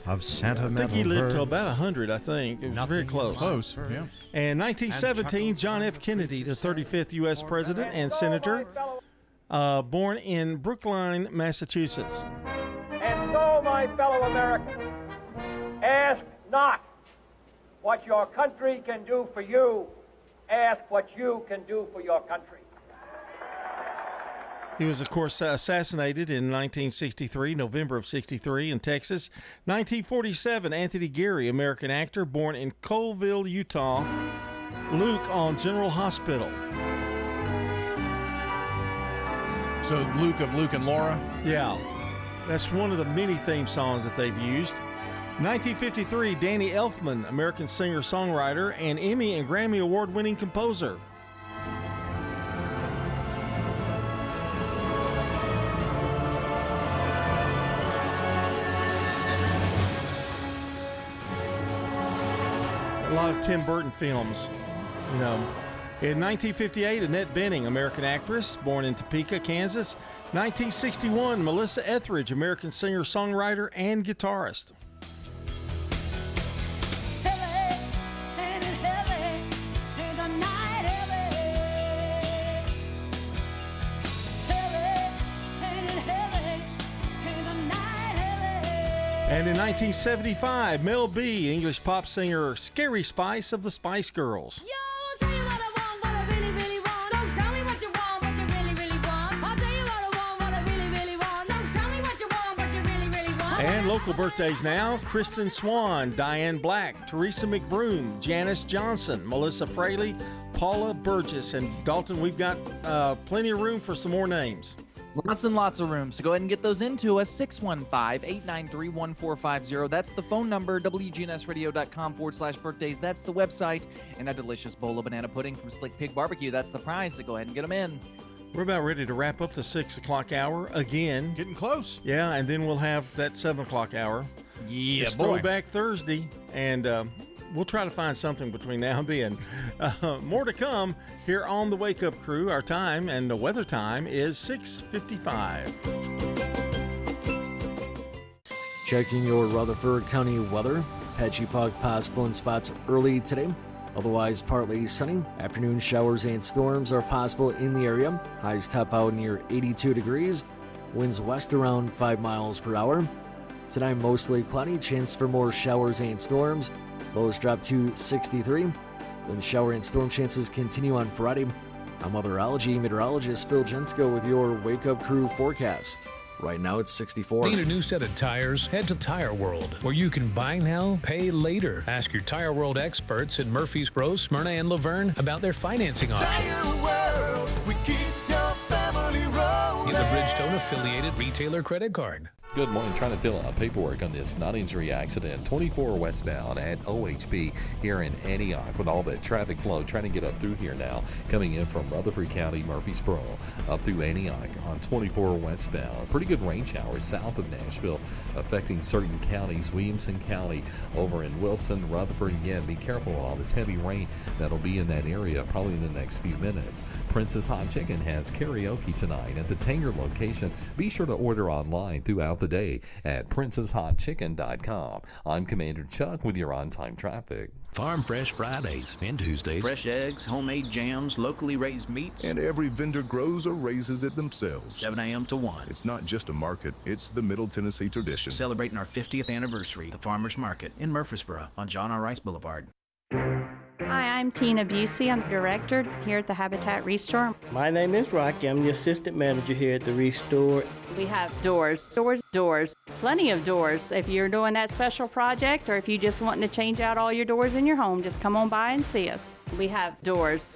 of sentimental. I think he lived to about 100, I think. It was very close. Close, yeah. And 1917, John F. Kennedy, the 35th U.S. President and Senator, born in Brookline, Massachusetts. And so, my fellow Americans, ask not what your country can do for you. Ask what you can do for your country. He was, of course, assassinated in 1963, November of 63 in Texas. 1947, Anthony Gary, American actor, born in Colville, Utah. Luke on General Hospital. So Luke of Luke and Laura? Yeah. That's one of the many theme songs that they've used. 1953, Danny Elfman, American singer-songwriter and Emmy and Grammy Award-winning composer. A lot of Tim Burton films, you know. In 1958, Annette Bening, American actress, born in Topeka, Kansas. 1961, Melissa Etheridge, American singer-songwriter and guitarist. And in 1975, Mel B, English pop singer Scary Spice of the Spice Girls. And local birthdays now, Kristen Swan, Diane Black, Teresa McBroom, Janice Johnson, Melissa Fraley, Paula Burgess. And Dalton, we've got plenty of room for some more names. Lots and lots of room. So go ahead and get those into us. 615-893-1450. That's the phone number. WGNSradio.com/birthdays. That's the website. And a delicious bowl of banana pudding from Slick Pig Barbecue. That's the prize. So go ahead and get them in. We're about ready to wrap up the 6 o'clock hour again. Getting close. Yeah, and then we'll have that 7 o'clock hour. Yeah, it's boy. Throwback Thursday, and we'll try to find something between now and then. More to come here on the Wake Up Crew. Our time and the weather time is 6:55. Checking your Rutherford County weather. Patchy fog possible in spots early today. Otherwise, partly sunny. Afternoon showers and storms are possible in the area. Highs top out near 82 degrees. Winds west around 5 miles per hour. Tonight, mostly cloudy. Chance for more showers and storms. Lows drop to 63. Then shower and storm chances continue on Friday. I'm weatherology meteorologist Phil Jensko with your Wake Up Crew forecast. Right now it's 64. Need a new set of tires? Head to Tire World, where you can buy now, pay later. Ask your Tire World experts in Murfreesboro, Smyrna, and Laverne about their financing options. Tire World, we keep your family rolling. Get the Bridgestone-affiliated retailer credit card. Good morning. Trying to fill out paperwork on this non-injury accident. 24 westbound at OHB here in Antioch with all that traffic flow. Trying to get up through here now. Coming in from Rutherford County, Murfreesboro, up through Antioch on 24 westbound. Pretty good rain showers south of Nashville affecting certain counties. Williamson County over in Wilson, Rutherford. Again, be careful of all this heavy rain that'll be in that area probably in the next few minutes. Princess Hot Chicken has karaoke tonight at the Tanger location. Be sure to order online throughout the day at princesshotchicken.com. I'm Commander Chuck with your on-time traffic. Farm Fresh Fridays and Tuesdays. Fresh eggs, homemade jams, locally raised meats. And every vendor grows or raises it themselves. 7 a.m. to 1. It's not just a market, it's the Middle Tennessee tradition. Celebrating our 50th anniversary, the Farmers Market in Murfreesboro on John R. Rice Boulevard. Hi, I'm Tina Busey. I'm director here at the Habitat Restore. My name is Rocky. I'm the assistant manager here at the Restore. We have doors, plenty of doors. If you're doing that special project or if you just wanting to change out all your doors in your home, just come on by and see us. We have doors.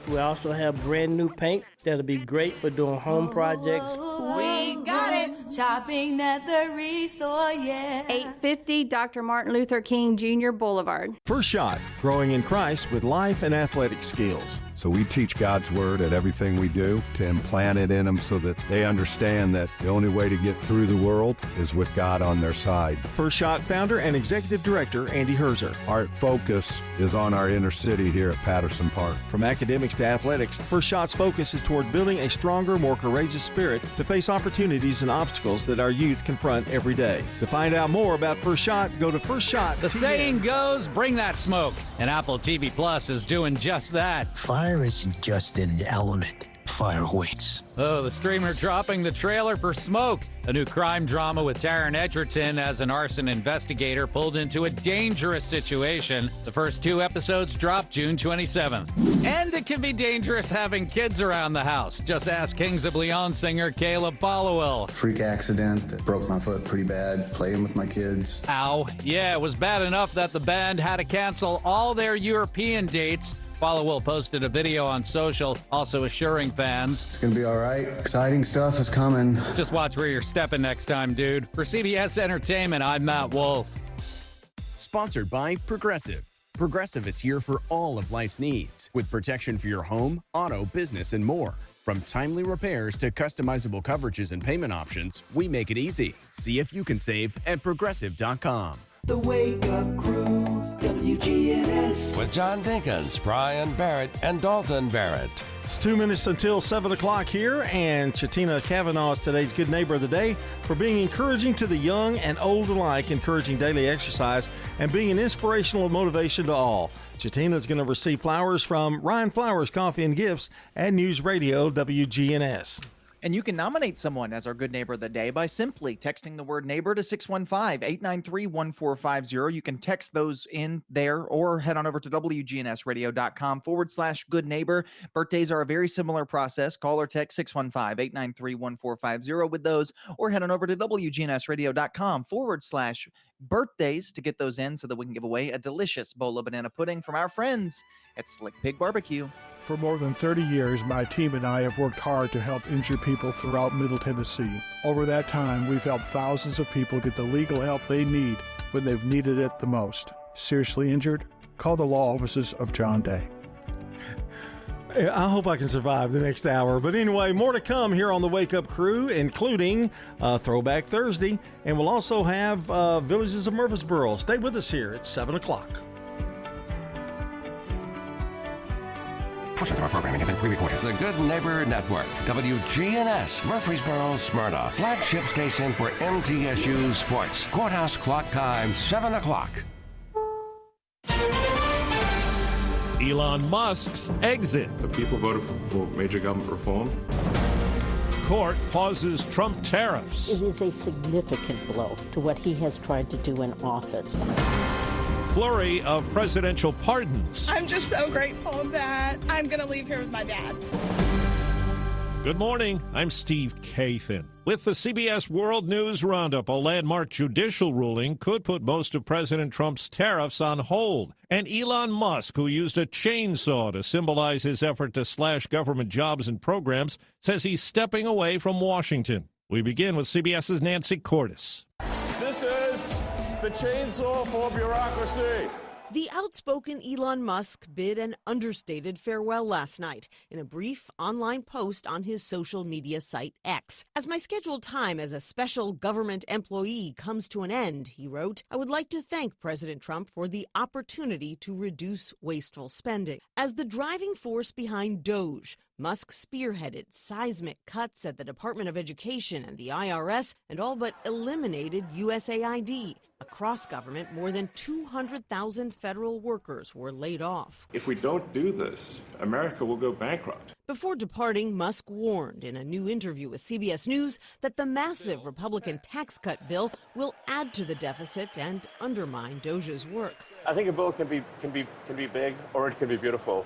We also have brand new paint that'll be great for doing home projects. We got it. Shopping at the Restore, yeah. 850 Dr. Martin Luther King Jr. Boulevard. First Shot, growing in Christ with life and athletic skills. So we teach God's Word at everything we do to implant it in them so that they understand that the only way to get through the world is with God on their side. First Shot founder and executive director Andy Herzer. Our focus is on our inner city here at Patterson Park. From academics to athletics, First Shot's focus is toward building a stronger, more courageous spirit to face opportunities and obstacles that our youth confront every day. To find out more about First Shot, go to First Shot. The saying goes, bring that smoke. And Apple TV Plus is doing just that. Fire isn't just an element. Fire waits. Oh, the streamer dropping the trailer for Smoke, a new crime drama with Taron Egerton as an arson investigator pulled into a dangerous situation. The first 2 episodes drop June 27th. And it can be dangerous having kids around the house. Just ask Kings of Leon singer Caleb Followell. Freak accident that broke my foot pretty bad, playing with my kids. Ow. Yeah, it was bad enough that the band had to cancel all their European dates. Followell posted a video on social, also assuring fans, it's gonna be all right. Exciting stuff is coming. Just watch where you're stepping next time, dude. For CBS Entertainment, I'm Matt Wolf. Sponsored by Progressive. Progressive is here for all of life's needs, with protection for your home, auto, business, and more. From timely repairs to customizable coverages and payment options, we make it easy. See if you can save at Progressive.com. The Wake Up Crew, WGNS. With John Dinkins, Brian Barrett, and Dalton Barrett. It's 2 minutes until 7 o'clock here, and Chatina Kavanaugh is today's Good Neighbor of the Day for being encouraging to the young and old alike, encouraging daily exercise, and being an inspirational motivation to all. Chatina is going to receive flowers from Ryan Flowers Coffee and Gifts at News Radio WGNS. And you can nominate someone as our Good Neighbor of the Day by simply texting the word neighbor to 615-893-1450. You can text those in there or head on over to WGNSradio.com/Good Neighbor. Birthdays are a very similar process. Call or text 615-893-1450 with those, or head on over to WGNSradio.com/birthdays to get those in so that we can give away a delicious bowl of banana pudding from our friends at Slick Pig Barbecue. For more than 30 years, my team and I have worked hard to help injured people throughout Middle Tennessee. Over that time, we've helped thousands of people get the legal help they need when they've needed it the most. Seriously injured? Call the law offices of John Day. I hope I can survive the next hour. But anyway, more to come here on the Wake Up Crew, including Throwback Thursday. And we'll also have Villages of Murfreesboro. Stay with us here at 7 o'clock. Portions of our programming have been pre-recorded. The Good Neighbor Network, WGNS, Murfreesboro, Smyrna, flagship station for MTSU Sports. Courthouse clock time, 7 o'clock. Elon Musk's exit. The people voted for major government reform. Court pauses Trump tariffs. It is a significant blow to what he has tried to do in office. Flurry of presidential pardons. I'm just so grateful that I'm going to leave here with my dad. Good morning. I'm Steve Kathan. With the CBS World News Roundup, a landmark judicial ruling could put most of President Trump's tariffs on hold. And Elon Musk, who used a chainsaw to symbolize his effort to slash government jobs and programs, says he's stepping away from Washington. We begin with CBS's Nancy Cordes. This is the chainsaw for bureaucracy. The outspoken Elon Musk bid an understated farewell last night in a brief online post on his social media site X. As my scheduled time as a special government employee comes to an end, he wrote, I would like to thank President Trump for the opportunity to reduce wasteful spending. As the driving force behind DOGE, Musk spearheaded seismic cuts at the Department of Education and the IRS and all but eliminated USAID. Across government, more than 200,000 federal workers were laid off. If we don't do this, America will go bankrupt. Before departing, Musk warned in a new interview with CBS News that the massive Republican tax cut bill will add to the deficit and undermine DOGE's work. I think a bill can be big or it can be beautiful.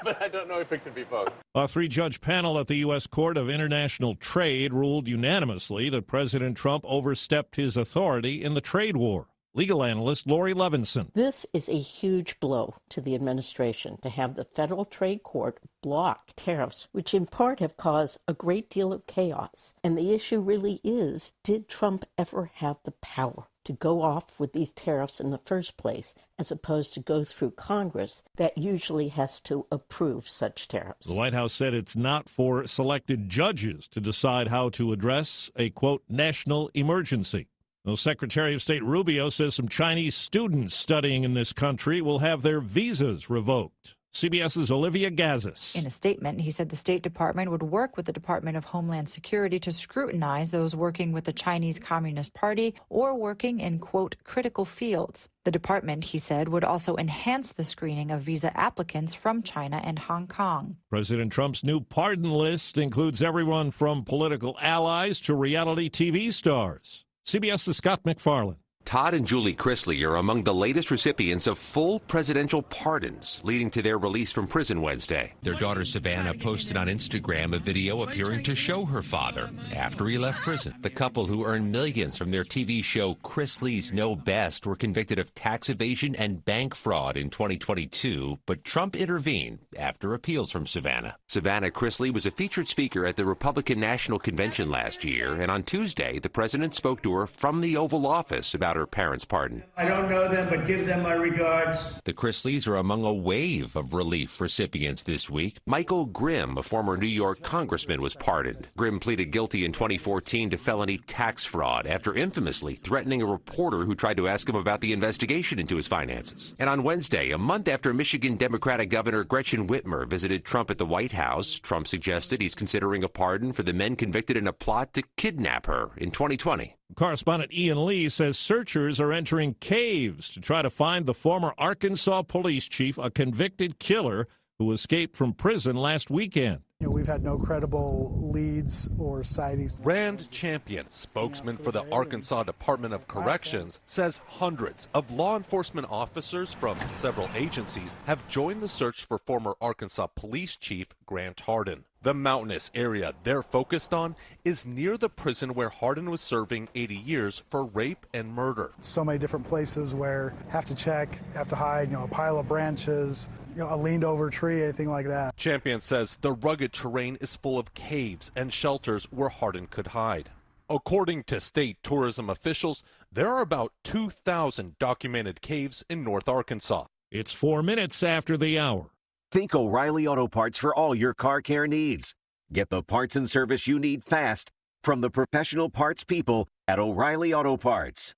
But I don't know if it could be both. A 3-judge panel at the U.S. Court of International Trade ruled unanimously that President Trump overstepped his authority in the trade war. Legal analyst Lori Levinson. This is a huge blow to the administration to have the Federal Trade Court block tariffs, which in part have caused a great deal of chaos. And the issue really is, did Trump ever have the power to go off with these tariffs in the first place, as opposed to go through Congress that usually has to approve such tariffs? The White House said it's not for selected judges to decide how to address a, quote, national emergency. Well, Secretary of State Rubio says some Chinese students studying in this country will have their visas revoked. CBS's Olivia Gazis. In a statement, he said the State Department would work with the Department of Homeland Security to scrutinize those working with the Chinese Communist Party or working in, quote, critical fields. The department, he said, would also enhance the screening of visa applicants from China and Hong Kong. President Trump's new pardon list includes everyone from political allies to reality TV stars. CBS's Scott McFarland. Todd and Julie Chrisley are among the latest recipients of full presidential pardons, leading to their release from prison Wednesday. Their daughter Savannah posted on Instagram a video appearing to show her father after he left prison. The couple, who earned millions from their TV show Chrisley's Know Best, were convicted of tax evasion and bank fraud in 2022, but Trump intervened after appeals from Savannah. Savannah Chrisley was a featured speaker at the Republican National Convention last year, and on Tuesday, the president spoke to her from the Oval Office about her parents' pardon. I don't know them, but give them my regards. The Chrisleys are among a wave of relief recipients this week. Michael Grimm, a former New York congressman, was pardoned. Grimm pleaded guilty in 2014 to felony tax fraud after infamously threatening a reporter who tried to ask him about the investigation into his finances. And on Wednesday, a month after Michigan Democratic Governor Gretchen Whitmer visited Trump at the White House, Trump suggested he's considering a pardon for the men convicted in a plot to kidnap her in 2020. Correspondent Ian Lee says searchers are entering caves to try to find the former Arkansas police chief, a convicted killer who escaped from prison last weekend. We've had no credible leads or sightings. Rand Champion, spokesman for the Arkansas Department of Corrections, says hundreds of law enforcement officers from several agencies have joined the search for former Arkansas Police Chief Grant Hardin. The mountainous area they're focused on is near the prison where Hardin was serving 80 years for rape and murder. So many different places where have to check, have to hide, a pile of branches, a leaned over tree, anything like that. Champion says the rugged terrain is full of caves and shelters where Hardin could hide. According to state tourism officials, there are about 2,000 documented caves in North Arkansas. It's 4 minutes after the hour. Think O'Reilly Auto Parts for all your car care needs. Get the parts and service you need fast from the professional parts people at O'Reilly Auto Parts.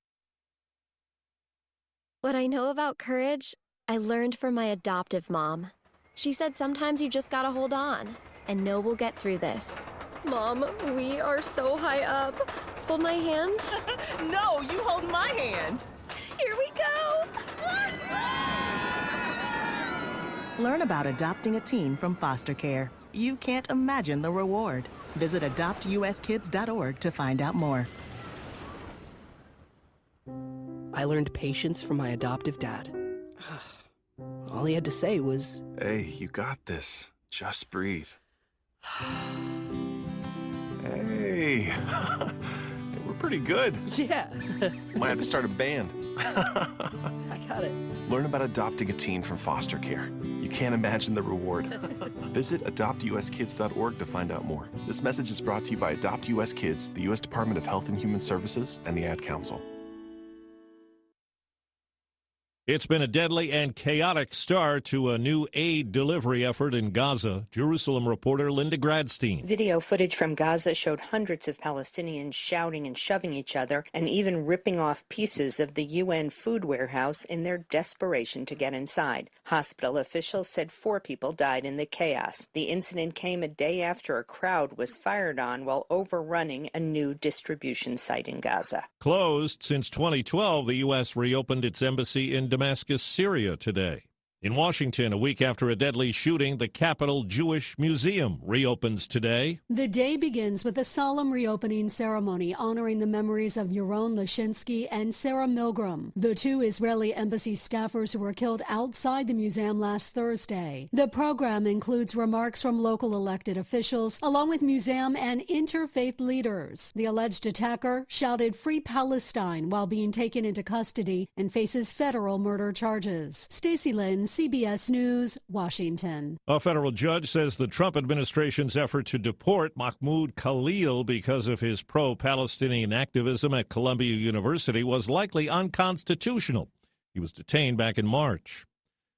What I know about courage, I learned from my adoptive mom. She said sometimes you just gotta hold on and know we'll get through this. Mom, we are so high up. Hold my hand. No, you hold my hand. Here we go. Learn about adopting a teen from foster care. You can't imagine the reward. Visit adoptuskids.org to find out more. I learned patience from my adoptive dad. All he had to say was, "Hey, you got this. Just breathe." Hey, we're pretty good. Yeah. Might have to start a band. I got it. Learn about adopting a teen from foster care. You can't imagine the reward. Visit adoptuskids.org to find out more. This message is brought to you by Adopt US Kids, the U.S. Department of Health and Human Services, and the Ad Council. It's been a deadly and chaotic start to a new aid delivery effort in Gaza. Jerusalem reporter Linda Gradstein. Video footage from Gaza showed hundreds of Palestinians shouting and shoving each other and even ripping off pieces of the UN food warehouse in their desperation to get inside. Hospital officials said 4 people died in the chaos. The incident came a day after a crowd was fired on while overrunning a new distribution site in Gaza. Closed since 2012, the U.S. reopened its embassy in Damascus, Syria today. In Washington, a week after a deadly shooting, the Capitol Jewish Museum reopens today. The day begins with a solemn reopening ceremony honoring the memories of Yaron Lashinsky and Sarah Milgram, the 2 Israeli embassy staffers who were killed outside the museum last Thursday. The program includes remarks from local elected officials, along with museum and interfaith leaders. The alleged attacker shouted "Free Palestine" while being taken into custody and faces federal murder charges. Stacey Lynn, CBS News, Washington. A federal judge says the Trump administration's effort to deport Mahmoud Khalil because of his pro-Palestinian activism at Columbia University was likely unconstitutional. He was detained back in March.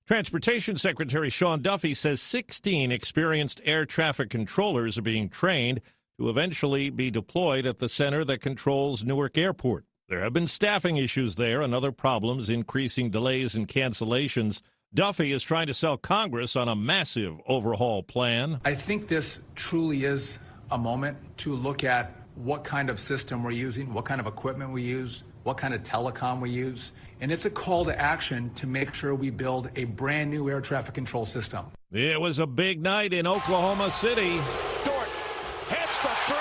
Transportation Secretary Sean Duffy says 16 experienced air traffic controllers are being trained to eventually be deployed at the center that controls Newark Airport. There have been staffing issues there and other problems, increasing delays and cancellations. Duffy is trying to sell Congress on a massive overhaul plan. I think this truly is a moment to look at what kind of system we're using, what kind of equipment we use, what kind of telecom we use. And it's a call to action to make sure we build a brand new air traffic control system. It was a big night in Oklahoma City. Dort hits the 3!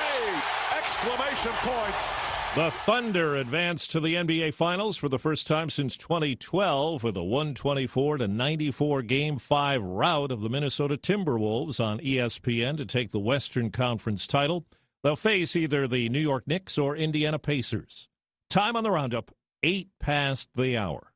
Exclamation points. The Thunder advanced to the NBA Finals for the first time since 2012 with a 124-94 Game 5 rout of the Minnesota Timberwolves on ESPN to take the Western Conference title. They'll face either the New York Knicks or Indiana Pacers. Time on the roundup, 8 past the hour.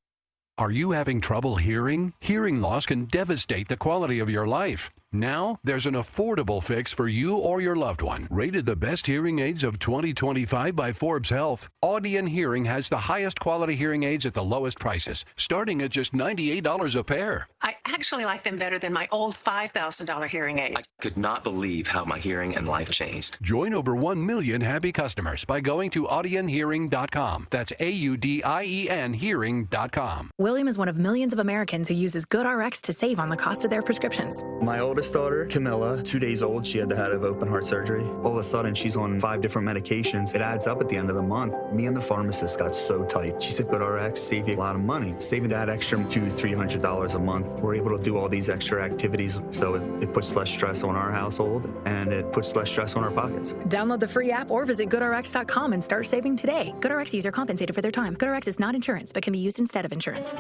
Are you having trouble hearing? Hearing loss can devastate the quality of your life. Now, there's an affordable fix for you or your loved one. Rated the best hearing aids of 2025 by Forbes Health, Audion Hearing has the highest quality hearing aids at the lowest prices, starting at just $98 a pair. I actually like them better than my old $5,000 hearing aid. I could not believe how my hearing and life changed. Join over 1 million happy customers by going to audionhearing.com. That's AUDIEN hearing.com. William is one of millions of Americans who uses GoodRx to save on the cost of their prescriptions. My oldest daughter, Camilla, 2 days old, she had to have open heart surgery. All of a sudden, she's on 5 different medications. It adds up at the end of the month. Me and the pharmacist got so tight. She said, GoodRx, save you a lot of money. Saving that extra $200-300 a month. We're able to do all these extra activities, so it puts less stress on our household, and it puts less stress on our pockets. Download the free app or visit GoodRx.com and start saving today. GoodRx user compensated for their time. GoodRx is not insurance, but can be used instead of insurance.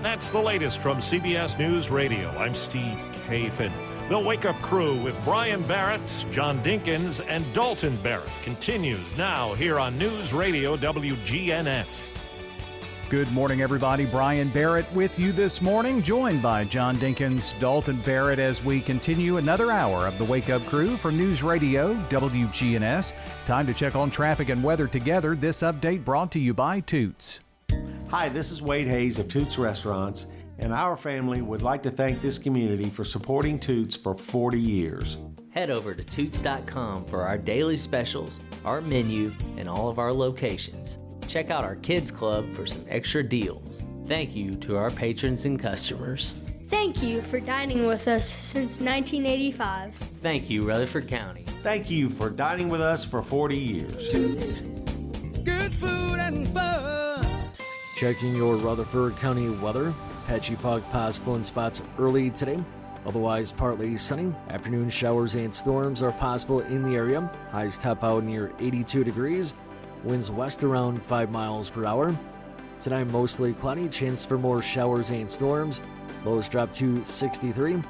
That's the latest from CBS News Radio. I'm Steve Kathan. The Wake Up Crew with Brian Barrett, John Dinkins, and Dalton Barrett continues now here on News Radio WGNS. Good morning, everybody. Brian Barrett with you this morning, joined by John Dinkins, Dalton Barrett, as we continue another hour of the Wake Up Crew from News Radio WGNS. Time to check on traffic and weather together. This update brought to you by Toots. Hi, this is Wade Hayes of Toots Restaurants, and our family would like to thank this community for supporting Toots for 40 years. Head over to Toots.com for our daily specials, our menu, and all of our locations. Check out our Kids Club for some extra deals. Thank you to our patrons and customers. Thank you for dining with us since 1985. Thank you, Rutherford County. Thank you for dining with us for 40 years. Toots. Good food and fun. Checking your Rutherford County weather. Patchy fog possible in spots early today. Otherwise partly sunny. Afternoon showers and storms are possible in the area. Highs top out near 82 degrees. Winds west around 5 miles per hour. Tonight mostly cloudy. Chance for more showers and storms. Lows drop to 63.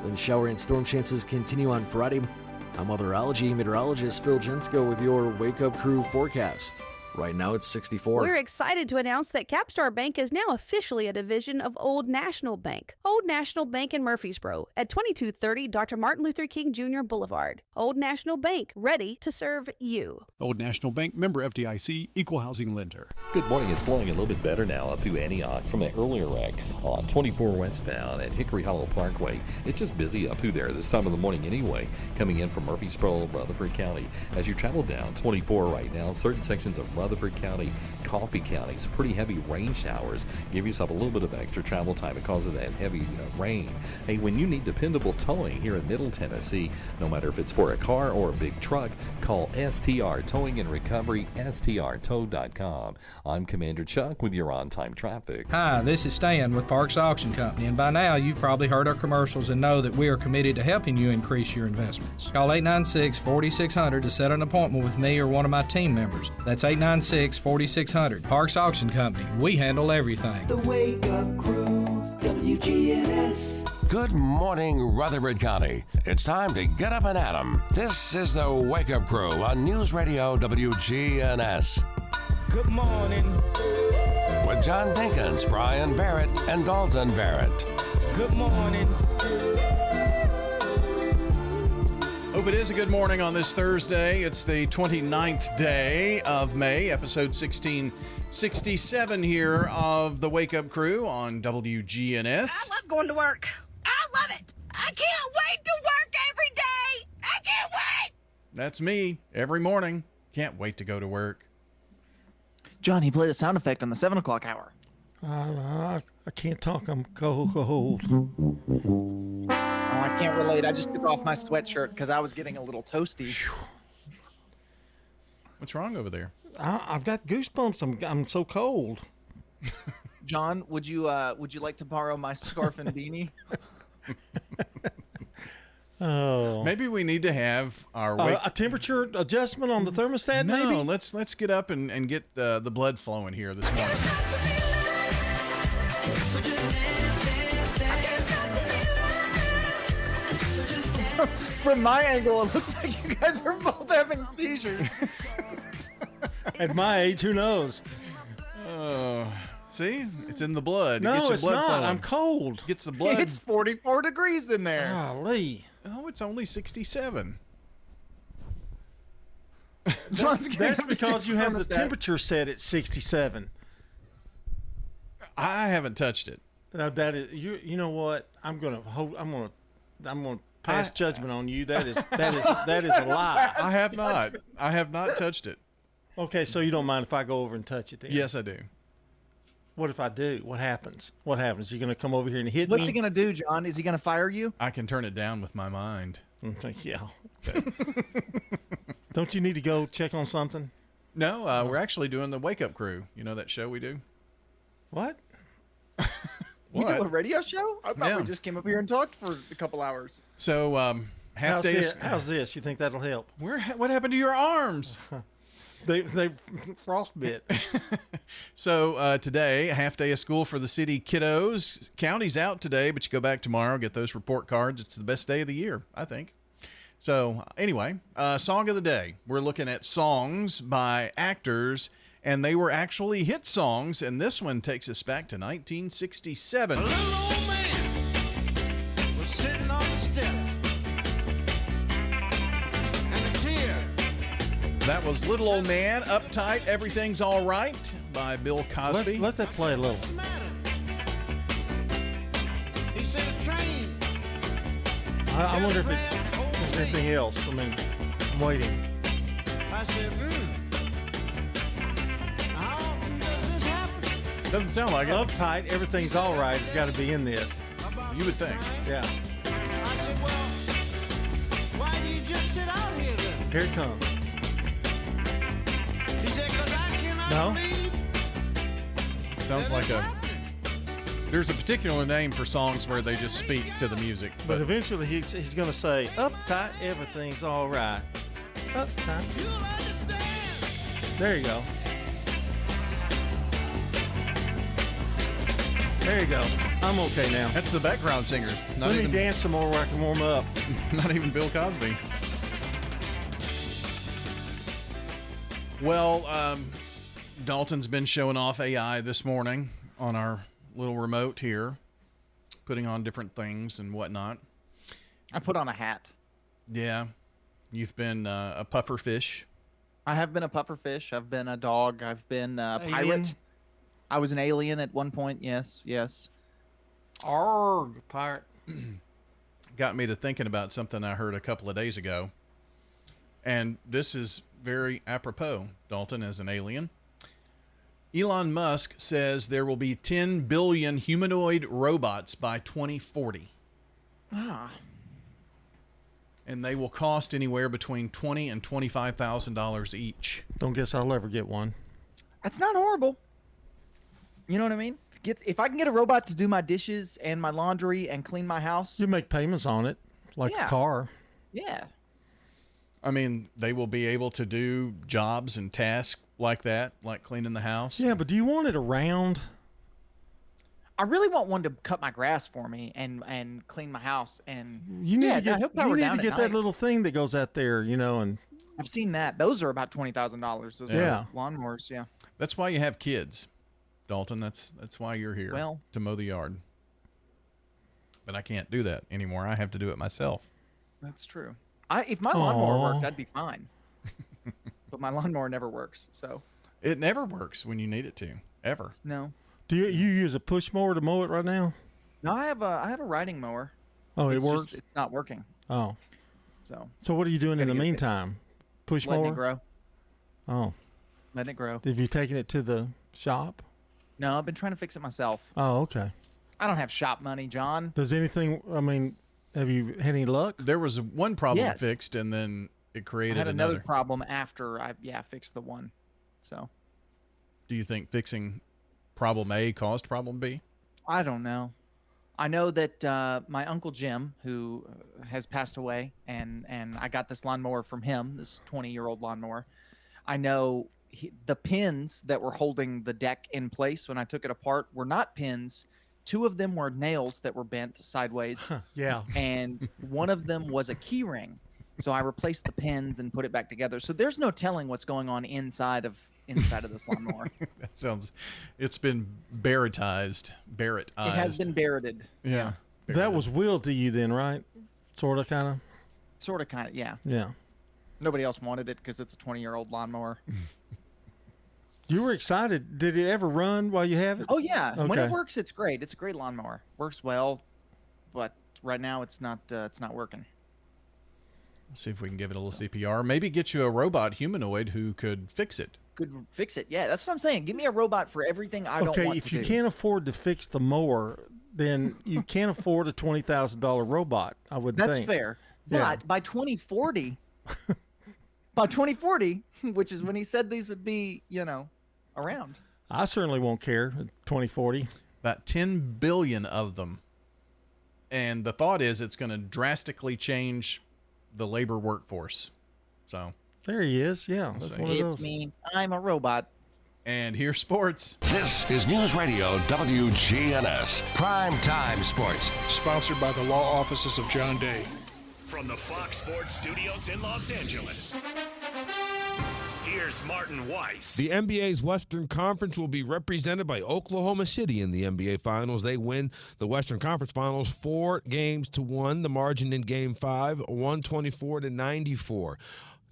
Then shower and storm chances continue on Friday. I'm weatherology meteorologist Phil Jensko with your Wake Up Crew forecast. Right now it's 64. We're excited to announce that Capstar Bank is now officially a division of Old National Bank. Old National Bank in Murfreesboro at 2230 Dr. Martin Luther King Jr. Boulevard. Old National Bank, ready to serve you. Old National Bank, member FDIC, equal housing lender. Good morning. It's flowing a little bit better now up through Antioch from an earlier wreck on 24 westbound at Hickory Hollow Parkway. It's just busy up through there this time of the morning anyway, coming in from Murfreesboro, Rutherford County. As you travel down 24 right now, certain sections of Rutherford County, Coffee County, some pretty heavy rain showers. Give yourself a little bit of extra travel time because of that heavy rain. Hey, when you need dependable towing here in Middle Tennessee, no matter if it's for a car or a big truck, call STR Towing and Recovery, strtow.com. I'm Commander Chuck with your on-time traffic. Hi, this is Stan with Parks Auction Company, and by now you've probably heard our commercials and know that we are committed to helping you increase your investments. Call 896-4600 to set an appointment with me or one of my team members. That's 896-4600. Parks Auction Company. We handle everything. The Wake Up Crew, WGNS. Good morning, Rutherford County. It's time to get up and at 'em. This is the Wake Up Crew on News Radio WGNS. Good morning. With John Dinkins, Brian Barrett, and Dalton Barrett. Good morning. Hope it is a good morning on this Thursday. It's the 29th day of May, episode 1667 here of the Wake Up Crew on WGNS. I love going to work. I love it. I can't wait to work every day. I can't wait. That's me every morning. Can't wait to go to work. John, he played a sound effect on the 7 o'clock hour. I can't talk. I'm cold. Oh, I can't relate. I just took off my sweatshirt because I was getting a little toasty. What's wrong over there? I've got goosebumps. I'm so cold. John, would you like to borrow my scarf and beanie? Oh, maybe we need to have our a temperature adjustment on the thermostat. No, maybe let's get up and get the blood flowing here this morning. From my angle, it looks like you guys are both having seizures. At my age, who knows? See, it's in the blood. No, it's not. Flowing. I'm cold. Gets the blood. It's 44 degrees in there. Golly. Oh, it's only 67. That's because you have the temperature set at 67. I haven't touched it. Now that is you know what? I'm gonna pass judgment on you. That is a lie. I have not touched it. Okay, so you don't mind if I go over and touch it then? Yes, I do. What if I do? What happens? You're going to come over here and hit me? What's he going to do, John? Is he going to fire you? I can turn it down with my mind. Yeah. Okay. Don't you need to go check on something? No, we're actually doing the Wake Up Crew. You know that show we do? What? You do a radio show? I thought we just came up here and talked for a couple hours. So, how's this? You think that'll help? What happened to your arms? They frostbit. So today, a half day of school for the city kiddos. County's out today, but you go back tomorrow, get those report cards. It's the best day of the year, I think. So anyway, song of the day. We're looking at songs by actors, and they were actually hit songs, and this one takes us back to 1967. A little old man was sitting on the step, and a tear. That was Little Old Man, Uptight, Everything's All Right by Bill Cosby. Let that play a little. He said a train. I wonder if there's anything else. I mean, I'm waiting. I said, how often does this happen? Doesn't sound like it. Uptight, Everything's All Right has got to be in this. You would think. Yeah. I said, well, why do you just sit out here then? Here it comes. He said, because I cannot believe. Sounds like there's a particular name for songs where they just speak to the music. But eventually he's going to say, uptight, everything's all right. Uptight. There you go. There you go. I'm okay now. That's the background singers. Let me dance some more where I can warm up. Not even Bill Cosby. Well, Dalton's been showing off AI this morning on our little remote here, putting on different things and whatnot. I put on a hat. Yeah. You've been a puffer fish. I have been a puffer fish. I've been a dog. I've been a Alien? pirate. I was an alien at one point. Yes. Arrgh, pirate. Got me to thinking about something I heard a couple of days ago. And this is very apropos, Dalton, as an alien. Elon Musk says there will be 10 billion humanoid robots by 2040. And they will cost anywhere between $20,000 and $25,000 each. Don't guess I'll ever get one. That's not horrible. You know what I mean? If I can get a robot to do my dishes and my laundry and clean my house. You make payments on it, like a car. Yeah. I mean, they will be able to do jobs and tasks like that, like cleaning the house. Yeah, but do you want it around? I really want one to cut my grass for me and clean my house. And You need to get, he'll that little thing that goes out there, and I've seen that. Those are about $20,000. Those Yeah. lawnmowers. Yeah. That's why you have kids, Dalton. That's why you're here. Well- to mow the yard. But I can't do that anymore. I have to do it myself. That's true. If my lawnmower worked, I'd be fine. But my lawnmower never works, so. It never works when you need it to, ever. No. Do you use a push mower to mow it right now? No, I have a riding mower. Oh, it It's works? just- it's not working. Oh. So what are you doing in the Gotta get it meantime? Push letting mower? it grow. Oh. Letting it grow. Have you taken it to the shop? No, I've been trying to fix it myself. Oh, okay. I don't have shop money, John. Does anything, have you had any luck? There was one problem Yes. fixed, and then it I created had another another. problem after I fixed the one. So Do you think fixing problem A caused problem B? I don't know. I know that my Uncle Jim, who has passed away, and I got this lawnmower from him, this 20-year-old lawnmower. I know the pins that were holding the deck in place when I took it apart were not pins. 2 of them were nails that were bent sideways. Yeah. And one of them was a key ring. So I replaced the pins and put it back together. So there's no telling what's going on inside of this lawnmower. That sounds. It's been Barrettized. It has been Barretted. Yeah. That was willed to you then, right? Sort of, kind of? Sort of, kind of, yeah. Yeah. Nobody else wanted it because it's a 20-year-old lawnmower. You were excited. Did it ever run while you have it? Oh, yeah. When Okay. it works, it's great. It's a great lawnmower. Works well, but right now it's not working. See if we can give it a little CPR. Maybe get you a robot humanoid who could fix it. Could fix it. Yeah, that's what I'm saying. Give me a robot for everything I don't want to do. Okay, if you can't afford to fix the mower, then you can't afford a $20,000 robot, I would That's think. fair. Yeah. But by 2040, which is when he said these would be, around. I certainly won't care at 2040. About 10 billion of them. And the thought is it's going to drastically change the labor workforce. So there he is. Yeah, that's one of those. It's me. I'm a robot. And here's sports. This is News Radio WGNS Prime Time Sports. Sponsored by the law offices of John Day. From the Fox Sports Studios in Los Angeles, here's Martin Weiss. The NBA's Western Conference will be represented by Oklahoma City in the NBA Finals. They win the Western Conference Finals 4-1. The margin in Game 5, 124-94.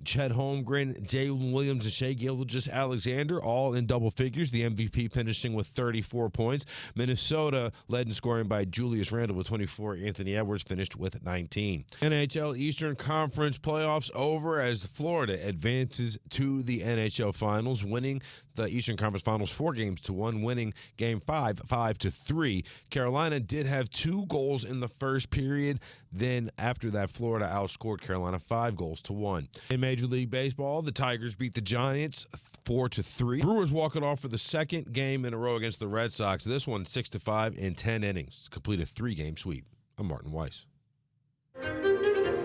Chet Holmgren, Jalen Williams, and Shai Gilgeous-Alexander all in double figures. The MVP finishing with 34 points. Minnesota led in scoring by Julius Randle with 24. Anthony Edwards finished with 19. NHL Eastern Conference playoffs over as Florida advances to the NHL Finals, winning the Eastern Conference Finals 4-1, winning Game 5, 5-3. Carolina did have 2 goals in the first period. Then after that, Florida outscored Carolina 5-1. In Major League Baseball, the Tigers beat the Giants 4-3. Brewers walk it off for the second game in a row against the Red Sox. This one 6-5 in 10 innings. Complete a 3-game sweep. I'm Martin Weiss.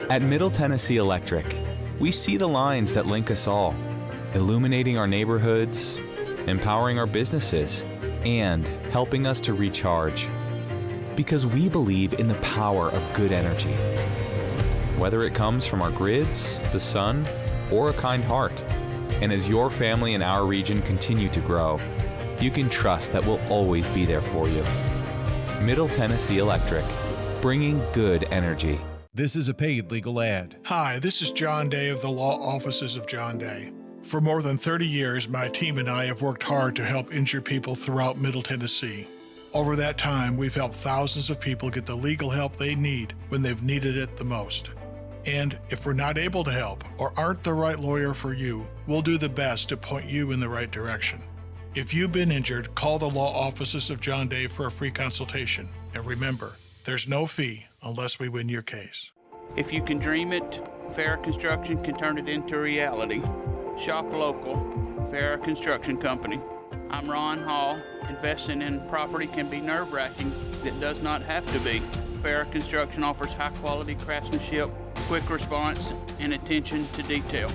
At Middle Tennessee Electric, we see the lines that link us all, illuminating our neighborhoods, empowering our businesses, and helping us to recharge. because we believe in the power of good energy. Whether it comes from our grids, the sun, or a kind heart. And as your family and our region continue to grow, you can trust that we'll always be there for you. Middle Tennessee Electric, bringing good energy. This is a paid legal ad. Hi, this is John Day of the Law Offices of John Day. For more than 30 years, my team and I have worked hard to help injured people throughout Middle Tennessee. Over that time, we've helped thousands of people get the legal help they need when they've needed it the most. And if we're not able to help or aren't the right lawyer for you, we'll do the best to point you in the right direction. If you've been injured, call the Law Offices of John Day for a free consultation. And remember, there's no fee unless we win your case. If you can dream it, Farrah Construction can turn it into reality. Shop local, Farrah Construction Company. I'm Ron Hall. Investing in property can be nerve-wracking. It does not have to be. Farrah Construction offers high-quality craftsmanship, quick response, and attention to detail.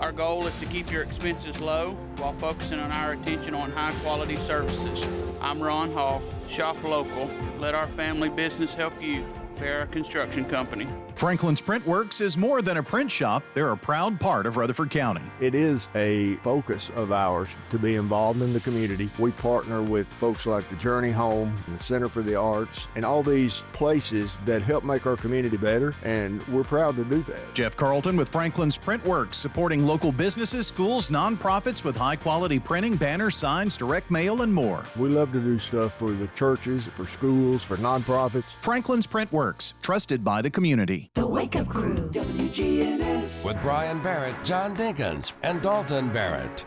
Our goal is to keep your expenses low while focusing on our attention on high-quality services. I'm Ron Hall. Shop local. Let our family business help you. Farrah Construction Company. Franklin's Print Works is more than a print shop. They're a proud part of Rutherford County. It is a focus of ours to be involved in the community. We partner with folks like the Journey Home and the Center for the Arts and all these places that help make our community better, and we're proud to do that. Jeff Carlton with Franklin's Print Works, supporting local businesses, schools, nonprofits with high-quality printing, banners, signs, direct mail, and more. We love to do stuff for the churches, for schools, for nonprofits. Franklin's Print Works, trusted by the community. The Wake Up Crew, WGNS. With Brian Barrett, John Dinkins, and Dalton Barrett.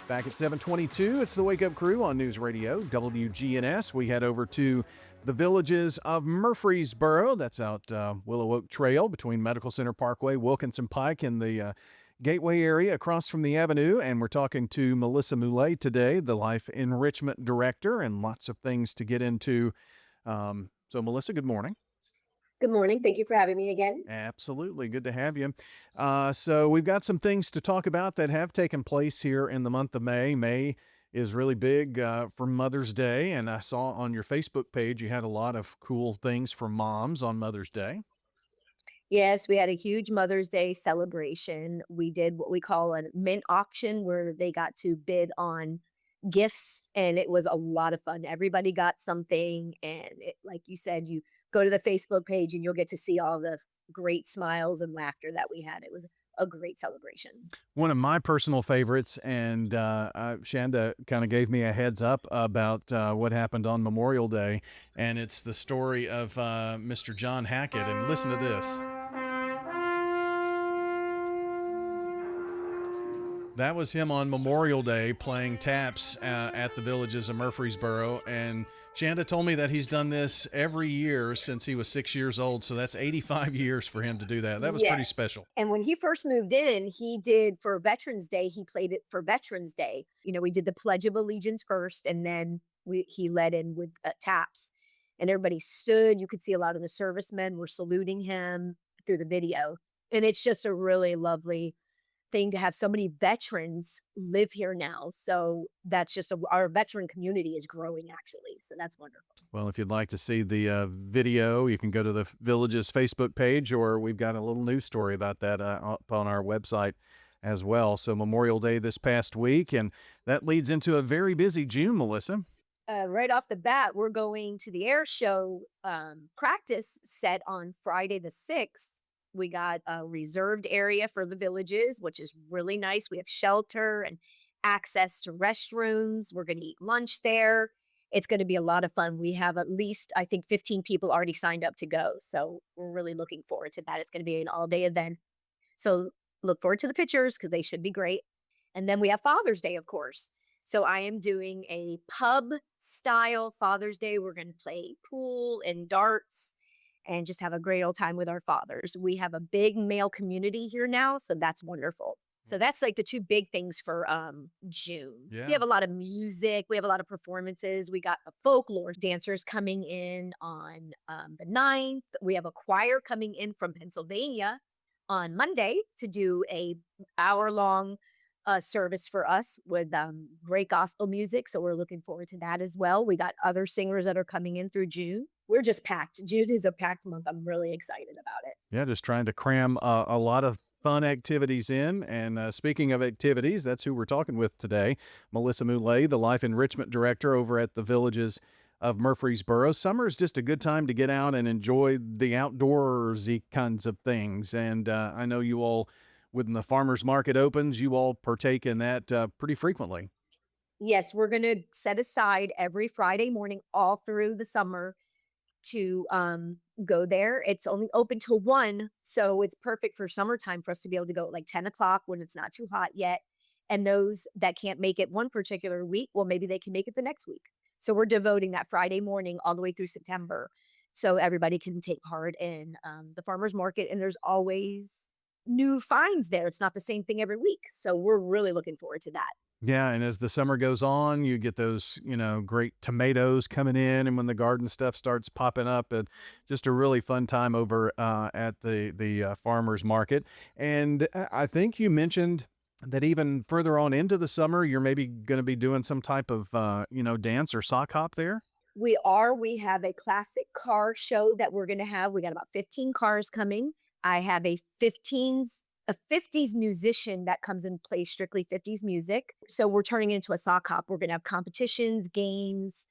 Back at 7:22, it's the Wake Up Crew on News Radio, WGNS. We head over to the Villages of Murfreesboro. That's out Willow Oak Trail between Medical Center Parkway, Wilkinson Pike, and the Gateway area across from the avenue. And we're talking to Melissa Moulet today, the Life Enrichment Director, and lots of things to get into. So, Melissa, good morning. Good morning. Thank you for having me again. Absolutely. Good to have you. So we've got some things to talk about that have taken place here in the month of May. May is really big for Mother's Day, and I saw on your Facebook page you had a lot of cool things for moms on Mother's Day. Yes, we had a huge Mother's Day celebration. We did what we call a mint auction where they got to bid on gifts, and it was a lot of fun. Everybody got something, and like you said, you go to the Facebook page and you'll get to see all the great smiles and laughter that we had. It was a great celebration. One of my personal favorites, and Shanda kind of gave me a heads up about what happened on Memorial Day, and it's the story of Mr. John Hackett. And listen to this. That was him on Memorial Day playing taps at the Villages of Murfreesboro. And Shanda told me that he's done this every year since he was 6 years old. So that's 85 years for him to do that. That was pretty special. And when he first moved in, he did for Veterans Day, he played it for Veterans Day. You know, we did the Pledge of Allegiance first, and then he led in with taps. And everybody stood. You could see a lot of the servicemen were saluting him through the video. And it's just a really lovely thing to have so many veterans live here now. So that's just our veteran community is growing, actually. So that's wonderful. Well, if you'd like to see the video, you can go to the Villages Facebook page, or we've got a little news story about that up on our website as well. So Memorial Day this past week, and that leads into a very busy June, Melissa. Right off the bat, we're going to the air show practice set on Friday the 6th. We got a reserved area for the Villages, which is really nice. We have shelter and access to restrooms. We're going to eat lunch there. It's going to be a lot of fun. We have at least, I think, 15 people already signed up to go. So we're really looking forward to that. It's going to be an all-day event. So look forward to the pictures because they should be great. And then we have Father's Day, of course. So I am doing a pub-style Father's Day. We're going to play pool and darts and just have a great old time with our fathers. We have a big male community here now, so that's wonderful. So that's like the two big things for June. Yeah. We have a lot of music. We have a lot of performances. We got the folklore dancers coming in on the 9th. We have a choir coming in from Pennsylvania on Monday to do a hour-long service for us with great gospel music. So we're looking forward to that as well. We got other singers that are coming in through June. We're just packed. June is a packed month. I'm really excited about it. Yeah, just trying to cram a lot of fun activities in. And speaking of activities, that's who we're talking with today. Melissa Moulet, the Life Enrichment Director over at the Villages of Murfreesboro. Summer is just a good time to get out and enjoy the outdoorsy kinds of things. And I know you all, when the farmers market opens, you all partake in that pretty frequently. Yes, we're going to set aside every Friday morning all through the summer to go there. It's only open till 1, so it's perfect for summertime for us to be able to go at like 10 o'clock when it's not too hot yet. And those that can't make it one particular week, well, maybe they can make it the next week. So we're devoting that Friday morning all the way through September so everybody can take part in the farmers market. And there's always new finds there. It's not the same thing every week. So we're really looking forward to that. Yeah, and as the summer goes on, you get those, great tomatoes coming in, and when the garden stuff starts popping up, and just a really fun time over at the farmers market. And I think you mentioned that even further on into the summer, you're maybe going to be doing some type of, dance or sock hop there? We are. We have a classic car show that we're going to have. We got about 15 cars coming. I have a 50s musician that comes and plays strictly 50s music. So we're turning it into a sock hop. We're going to have competitions, games,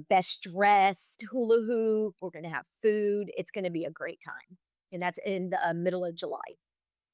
best dressed, hula hoop. We're going to have food. It's going to be a great time. And that's in the middle of July.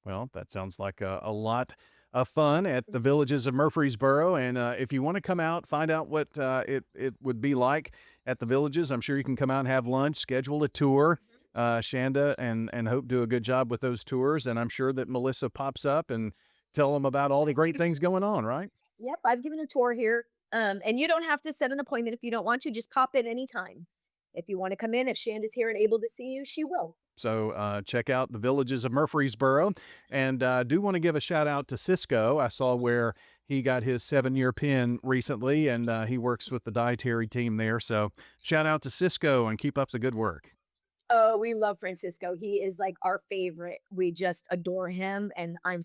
Well, that sounds like a lot of fun at the Villages of Murfreesboro. And if you want to come out, find out what it would be like at the Villages, I'm sure you can come out and have lunch, schedule a tour. Shanda and Hope do a good job with those tours. And I'm sure that Melissa pops up and tell them about all the great things going on, right? Yep, I've given a tour here. And you don't have to set an appointment if you don't want to. Just pop in anytime. If you want to come in, if Shanda's here and able to see you, she will. So check out the Villages of Murfreesboro. And I do want to give a shout out to Cisco. I saw where he got his 7-year pin recently, and he works with the dietary team there. So shout out to Cisco and keep up the good work. Oh, we love Francisco. He is like our favorite. We just adore him. And I'm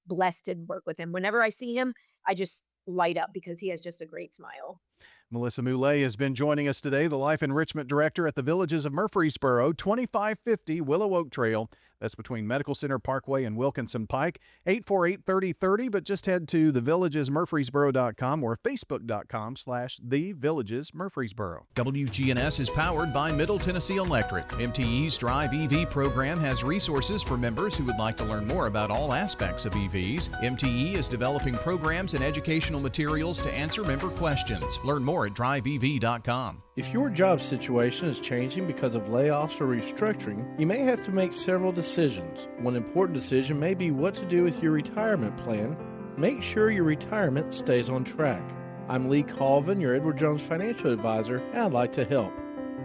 blessed to work with him. Whenever I see him, I just light up because he has just a great smile. Melissa Moulet has been joining us today, the Life Enrichment Director at the Villages of Murfreesboro, 2550 Willow Oak Trail. That's between Medical Center Parkway and Wilkinson Pike, 848-3030. But just head to thevillagesmurfreesboro.com or facebook.com/thevillagesmurfreesboro. WGNS is powered by Middle Tennessee Electric. MTE's Drive EV program has resources for members who would like to learn more about all aspects of EVs. MTE is developing programs and educational materials to answer member questions. Learn more at driveev.com. If your job situation is changing because of layoffs or restructuring, you may have to make several decisions. One important decision may be what to do with your retirement plan. Make sure your retirement stays on track. I'm Lee Colvin, your Edward Jones financial advisor, and I'd like to help.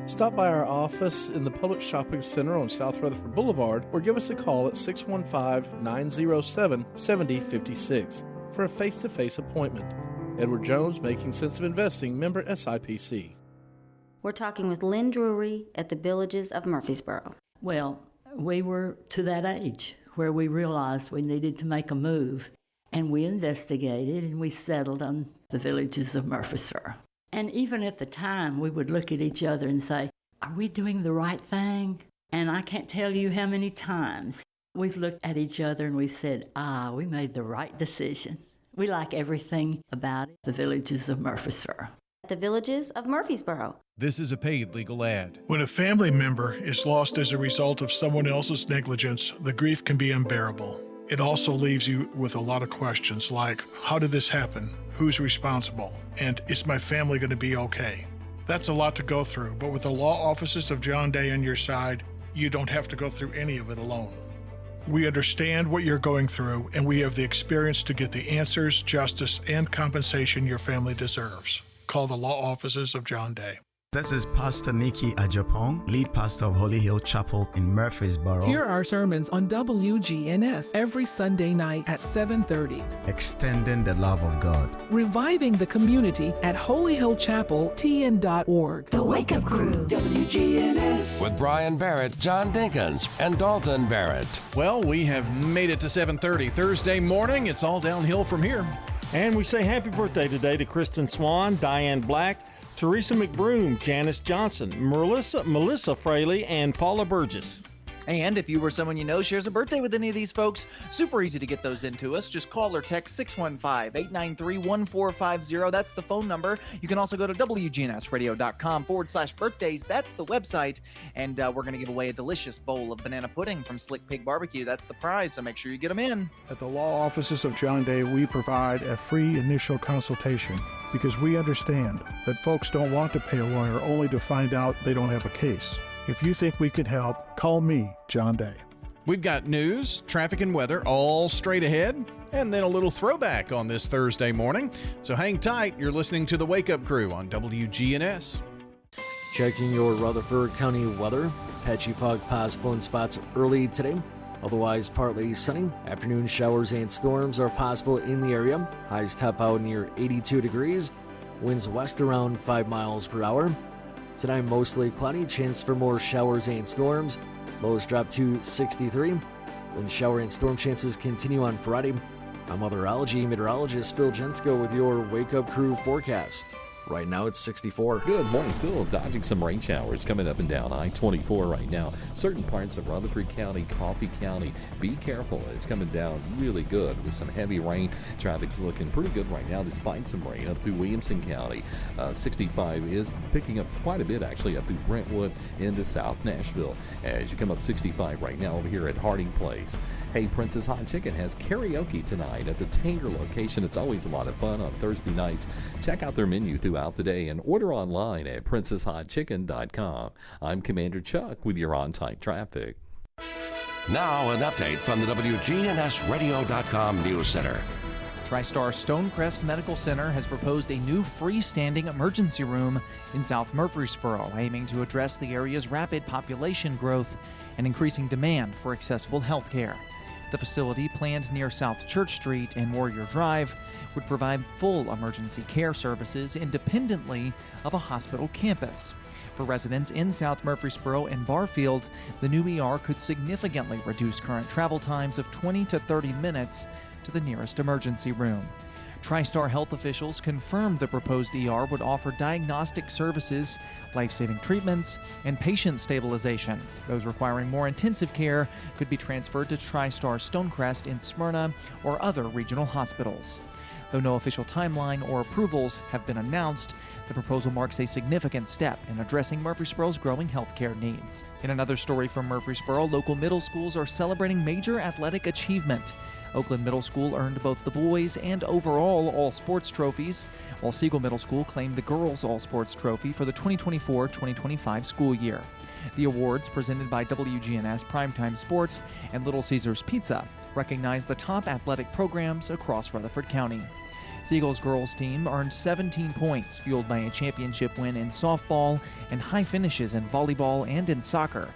Stop by our office in the Public Shopping Center on South Rutherford Boulevard or give us a call at 615-907-7056 for a face-to-face appointment. Edward Jones, Making Sense of Investing, member SIPC. We're talking with Lynn Drury at the Villages of Murfreesboro. Well, we were to that age where we realized we needed to make a move, and we investigated and we settled on the Villages of Murfreesboro. And even at the time, we would look at each other and say, are we doing the right thing? And I can't tell you how many times we've looked at each other and we said, we made the right decision. We like everything about it, the Villages of Murfreesboro. The Villages of Murfreesboro. This is a paid legal ad. When a family member is lost as a result of someone else's negligence, the grief can be unbearable. It also leaves you with a lot of questions like, how did this happen? Who's responsible? And is my family going to be okay? That's a lot to go through, but with the law offices of John Day on your side, you don't have to go through any of it alone. We understand what you're going through, and we have the experience to get the answers, justice, and compensation your family deserves. Call the law offices of John Day. This is Pastor Nikki Ajapong, lead pastor of Holy Hill Chapel in Murfreesboro. Hear our sermons on WGNS every Sunday night at 7:30. Extending the love of God. Reviving the community at holyhillchapeltn.org. The Wake Up Crew, WGNS. With Brian Barrett, John Dinkins, and Dalton Barrett. Well, we have made it to 7:30 Thursday morning. It's all downhill from here. And we say happy birthday today to Kristen Swan, Diane Black, Teresa McBroom, Janice Johnson, Melissa Fraley, and Paula Burgess. And if you or someone you know shares a birthday with any of these folks, super easy to get those into us. Just call or text 615-893-1450. That's the phone number. You can also go to WGNSradio.com/birthdays. That's the website. And we're going to give away a delicious bowl of banana pudding from Slick Pig Barbecue. That's the prize, so make sure you get them in. At the law offices of John Day, we provide a free initial consultation because we understand that folks don't want to pay a lawyer only to find out they don't have a case. If you think we could help, call me, John Day. We've got news, traffic, and weather all straight ahead, and then a little throwback on this Thursday morning. So hang tight. You're listening to The Wake Up Crew on WGNS. Checking your Rutherford County weather. Patchy fog possible in spots early today. Otherwise, partly sunny. Afternoon showers and storms are possible in the area. Highs top out near 82 degrees. Winds west around 5 miles per hour. Tonight, mostly cloudy, chance for more showers and storms. Lows drop to 63. When shower and storm chances continue on Friday. I'm weatherology meteorologist Phil Jensko with your Wake Up Crew forecast. Right now it's 64. Good morning. Still dodging some rain showers coming up and down I-24 right now. Certain parts of Rutherford County, Coffee County, be careful. It's coming down really good with some heavy rain. Traffic's looking pretty good right now despite some rain up through Williamson County. 65 is picking up quite a bit actually up through Brentwood into South Nashville. As you come up 65 right now over here at Harding Place. Hey, Princess Hot Chicken has karaoke tonight at the Tanger location. It's always a lot of fun on Thursday nights. Check out their menu throughout the day and order online at princesshotchicken.com. I'm Commander Chuck with your on-time traffic. Now an update from the WGNSradio.com News Center. TriStar Stonecrest Medical Center has proposed a new freestanding emergency room in South Murfreesboro, aiming to address the area's rapid population growth and increasing demand for accessible health care. The facility, planned near South Church Street and Warrior Drive, would provide full emergency care services independently of a hospital campus. For residents in South Murfreesboro and Barfield, the new ER could significantly reduce current travel times of 20 to 30 minutes to the nearest emergency room. TriStar Health officials confirmed the proposed ER would offer diagnostic services, life-saving treatments, and patient stabilization. Those requiring more intensive care could be transferred to TriStar Stonecrest in Smyrna or other regional hospitals. Though no official timeline or approvals have been announced, the proposal marks a significant step in addressing Murfreesboro's growing healthcare needs. In another story from Murfreesboro, local middle schools are celebrating major athletic achievement. Oakland Middle School earned both the boys and overall all-sports trophies, while Siegel Middle School claimed the girls' all-sports trophy for the 2024-2025 school year. The awards, presented by WGNS Primetime Sports and Little Caesars Pizza, recognize the top athletic programs across Rutherford County. Siegel's girls team earned 17 points, fueled by a championship win in softball and high finishes in volleyball and in soccer.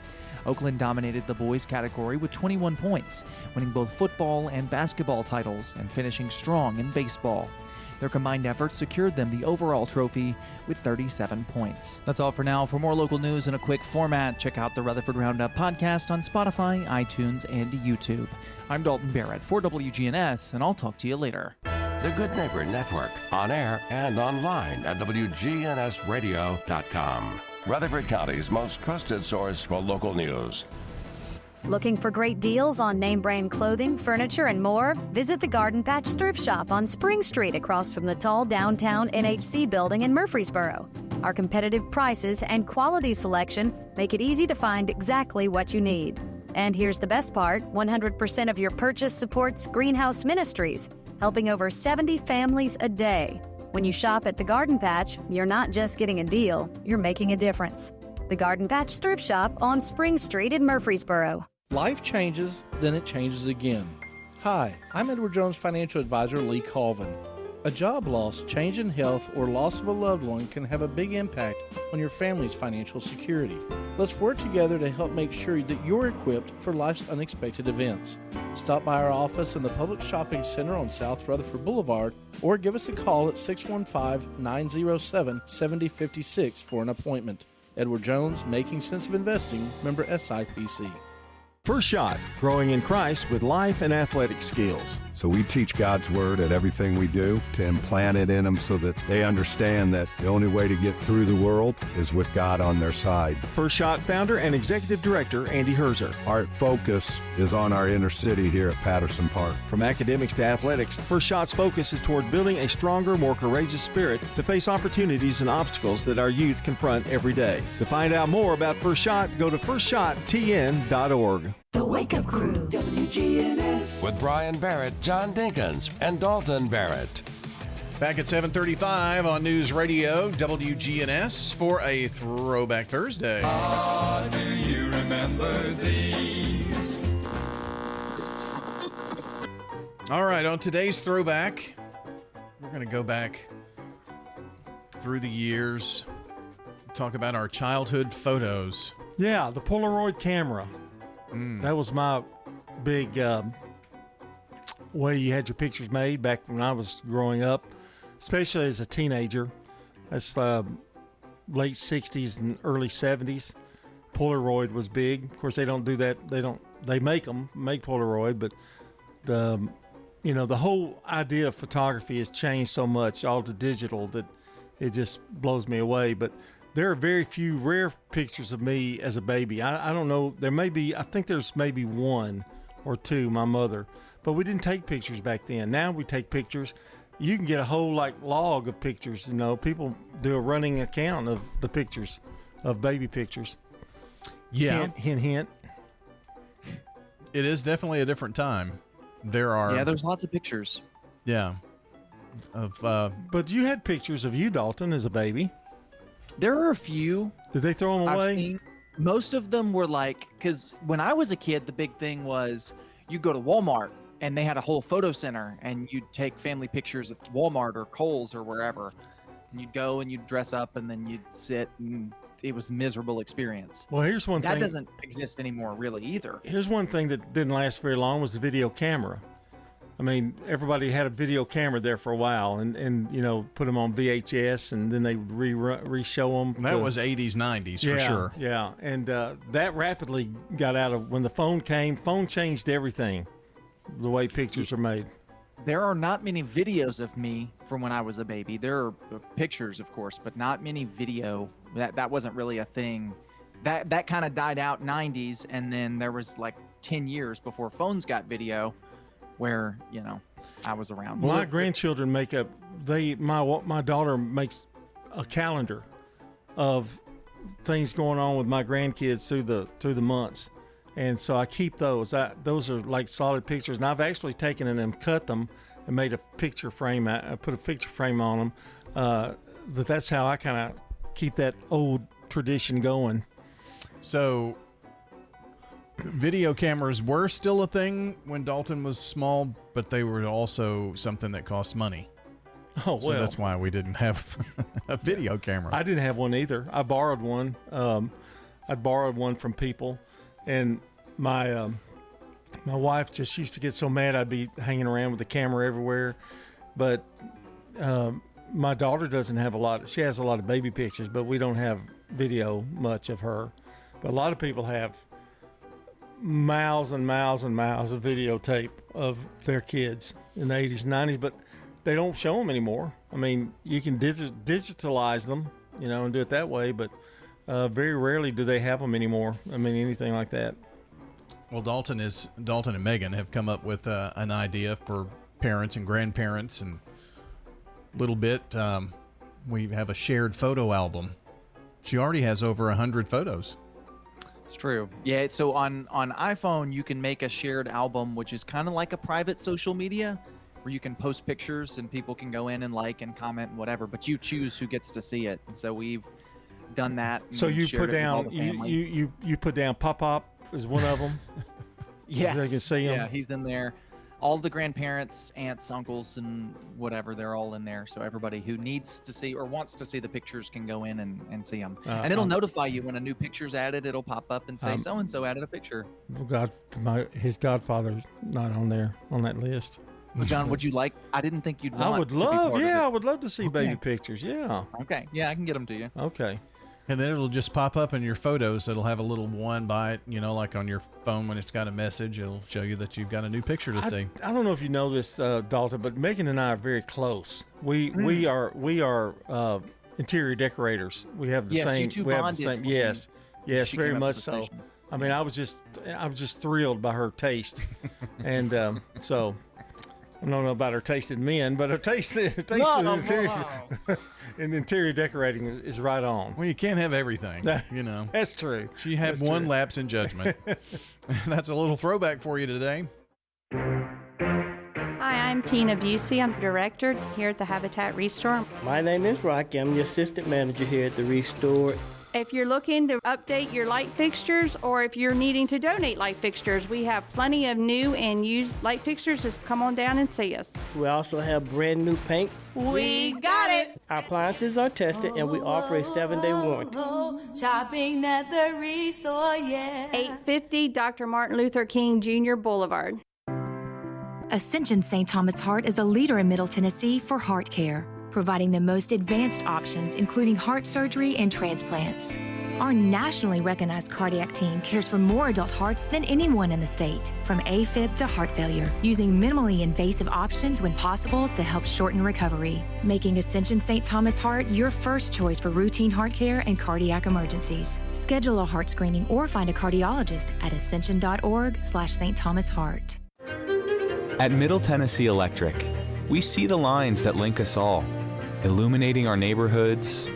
Oakland dominated the boys category with 21 points, winning both football and basketball titles and finishing strong in baseball. Their combined efforts secured them the overall trophy with 37 points. That's all for now. For more local news in a quick format, check out the Rutherford Roundup podcast on Spotify, iTunes, and YouTube. I'm Dalton Barrett for WGNS, and I'll talk to you later. The Good Neighbor Network, on air and online at WGNSradio.com. Rutherford County's most trusted source for local news. Looking for great deals on name brand clothing, furniture, and more? Visit the Garden Patch Thrift Shop on Spring Street across from the tall downtown NHC building in Murfreesboro. Our competitive prices and quality selection make it easy to find exactly what you need. And here's the best part, 100% of your purchase supports Greenhouse Ministries, helping over 70 families a day. When you shop at the Garden Patch, you're not just getting a deal, you're making a difference. The Garden Patch Thrift Shop on Spring Street in Murfreesboro. Life changes, then it changes again. Hi, I'm Edward Jones financial advisor Lee Colvin. A job loss, change in health, or loss of a loved one can have a big impact on your family's financial security. Let's work together to help make sure that you're equipped for life's unexpected events. Stop by our office in the Public Shopping Center on South Rutherford Boulevard or give us a call at 615-907-7056 for an appointment. Edward Jones, Making Sense of Investing, member SIPC. First Shot, growing in Christ with life and athletic skills. So we teach God's Word at everything we do to implant it in them so that they understand that the only way to get through the world is with God on their side. First Shot founder and executive director Andy Herzer. Our focus is on our inner city here at Patterson Park. From academics to athletics, First Shot's focus is toward building a stronger, more courageous spirit to face opportunities and obstacles that our youth confront every day. To find out more about First Shot, go to firstshottn.org. The Wake Up Crew, WGNS. With Brian Barrett, John Dinkins, and Dalton Barrett. Back at 7:35 on News Radio WGNS for a Throwback Thursday. Do you remember these? All right, on today's Throwback, we're going to go back through the years, talk about our childhood photos. Yeah, the Polaroid camera. That was my big way you had your pictures made back when I was growing up, especially as a teenager. That's late 60s and early 70s. Polaroid was big. Of course, they don't do that. They make Polaroid, but the whole idea of photography has changed so much, all to digital, that it just blows me away. But there are very few rare pictures of me as a baby. I don't know. I think there's maybe one or two, my mother. But we didn't take pictures back then. Now we take pictures. You can get a whole log of pictures. People do a running account of the pictures, of baby pictures. Yeah. Hint, hint. It is definitely a different time. There's lots of pictures. Yeah. But you had pictures of you, Dalton, as a baby. There are a few. Did they throw them away? Most of them were because when I was a kid, the big thing was you go to Walmart and they had a whole photo center and you'd take family pictures at Walmart or Kohl's or wherever. And you'd go and you'd dress up and then you'd sit, and it was a miserable experience. Well, here's one thing. That doesn't exist anymore really either. Here's one thing that didn't last very long was the video camera. I mean, everybody had a video camera there for a while, and put them on VHS, and then they re-show them. That was 80s, 90s for sure. Yeah, and that rapidly got out of when the phone came. Phone changed everything, the way pictures are made. There are not many videos of me from when I was a baby. There are pictures, of course, but not many video. That wasn't really a thing. That kind of died out 90s, and then there was 10 years before phones got video, where I was around. My grandchildren make up. My daughter makes a calendar of things going on with my grandkids through the months, and so I keep those. Those are solid pictures, and I've actually taken and cut them and made a picture frame. I put a picture frame on them, but that's how I kind of keep that old tradition going. So, video cameras were still a thing when Dalton was small, but they were also something that cost money. Oh, well. So that's why we didn't have a video camera. I didn't have one either. I borrowed one. I borrowed one from people, and my wife just used to get so mad I'd be hanging around with the camera everywhere. But my daughter doesn't have a lot. She has a lot of baby pictures, but we don't have video much of her. But a lot of people have miles and miles and miles of videotape of their kids in the 80s and 90s, but they don't show them anymore. I mean, you can digitalize them, and do it that way, but very rarely do they have them anymore. I mean, anything like that. Well, Dalton and Megan have come up with an idea for parents and grandparents, and a little bit, we have a shared photo album. She already has over 100 photos. It's true. Yeah, so on iPhone, you can make a shared album, which is kind of like a private social media, where you can post pictures and people can go in and and comment and whatever, but you choose who gets to see it. And so we've done that. So you put down you put down Pop is one of them. Yes. They can see him. Yeah, he's in there. all the grandparents, aunts, uncles, and whatever, they're all in there. So everybody who needs to see or wants to see the pictures can go in and see them. And it'll notify you when a new picture's added. It'll pop up and say, so-and-so added a picture. His godfather's not on there, on that list. Well, John, would you like? I didn't think you'd want I would love to see baby pictures. Yeah. Okay. Yeah, I can get them to you. Okay. And then it'll just pop up in your photos. It'll have a little one by it, like on your phone when it's got a message. It'll show you that you've got a new picture to see. I don't know if you know this, Dalton, but Megan and I are very close. We are interior decorators. We have the same. You two we have the bonded same. when Yes, she very came up much to the so. station. I mean, I was just thrilled by her taste, and so. I don't know about her taste in men, but her taste in interior decorating is right on. Well, you can't have everything, That's true. She had one lapse in judgment. That's a little throwback for you today. Hi, I'm Tina Busey. I'm director here at the Habitat Restore. My name is Rocky. I'm the assistant manager here at the Restore. If you're looking to update your light fixtures or if you're needing to donate light fixtures, we have plenty of new and used light fixtures. Just come on down and see us. We also have brand new paint. We got it! Our appliances are tested and we offer a 7-day warranty. Shopping at the Restore, yeah. 850 Dr. Martin Luther King Jr. Boulevard. Ascension St. Thomas Heart is the leader in Middle Tennessee for heart care, providing the most advanced options, including heart surgery and transplants. Our nationally recognized cardiac team cares for more adult hearts than anyone in the state, from AFib to heart failure, using minimally invasive options when possible to help shorten recovery, making Ascension St. Thomas Heart your first choice for routine heart care and cardiac emergencies. Schedule a heart screening or find a cardiologist at ascension.org/St. Thomas Heart. At Middle Tennessee Electric, we see the lines that link us all, illuminating our neighborhoods,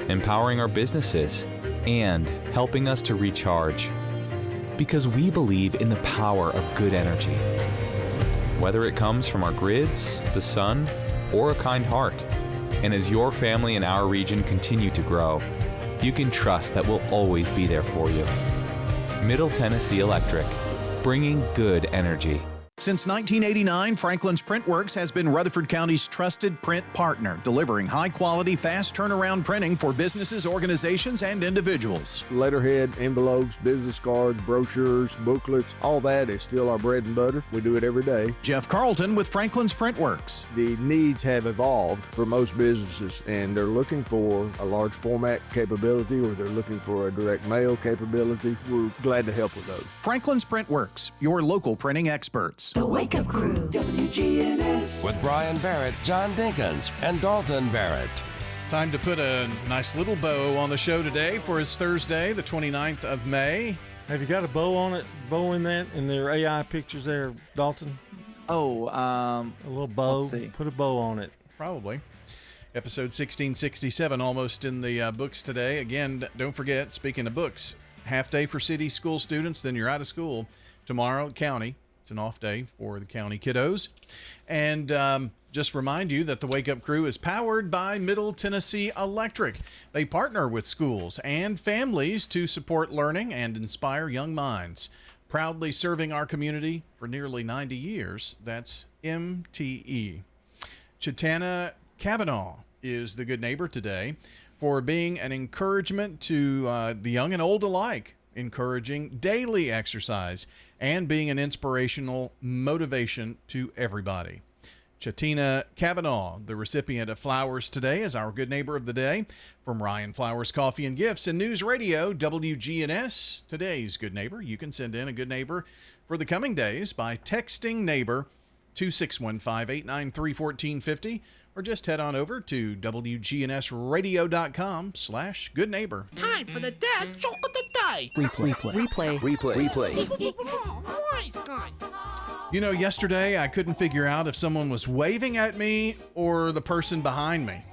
empowering our businesses, and helping us to recharge. Because we believe in the power of good energy. Whether it comes from our grids, the sun, or a kind heart. And as your family and our region continue to grow, you can trust that we'll always be there for you. Middle Tennessee Electric, bringing good energy. Since 1989, Franklin's Printworks has been Rutherford County's trusted print partner, delivering high-quality, fast turnaround printing for businesses, organizations, and individuals. Letterhead, envelopes, business cards, brochures, booklets, all that is still our bread and butter. We do it every day. Jeff Carlton with Franklin's Printworks. The needs have evolved for most businesses, and they're looking for a large format capability, or they're looking for a direct mail capability. We're glad to help with those. Franklin's Printworks, your local printing experts. The Wake Up Crew, WGNS. With Brian Barrett, John Dinkins, and Dalton Barrett. Time to put a nice little bow on the show today for his Thursday, the 29th of May. Have you got a bow on it? Bow in that? In their AI pictures there, Dalton? Oh, a little bow. Let's see. Put a bow on it. Probably. Episode 1667 almost in the books today. Again, don't forget, speaking of books, half day for city school students, then you're out of school. Tomorrow at county. It's an off day for the county kiddos. And just remind you that the Wake Up Crew is powered by Middle Tennessee Electric. They partner with schools and families to support learning and inspire young minds. Proudly serving our community for nearly 90 years, that's MTE. Chitana Kavanaugh is the good neighbor today for being an encouragement to the young and old alike, encouraging daily exercise and being an inspirational motivation to everybody. Chatina Kavanaugh, the recipient of flowers today, is our good neighbor of the day from Ryan Flowers Coffee and Gifts and News Radio WGNS. Today's good neighbor. You can send in a good neighbor for the coming days by texting neighbor to 615-893-1450 or just head on over to WGNSradio.com/good neighbor. Time for the dad joke of the day. Replay. You know, yesterday I couldn't figure out if someone was waving at me or the person behind me.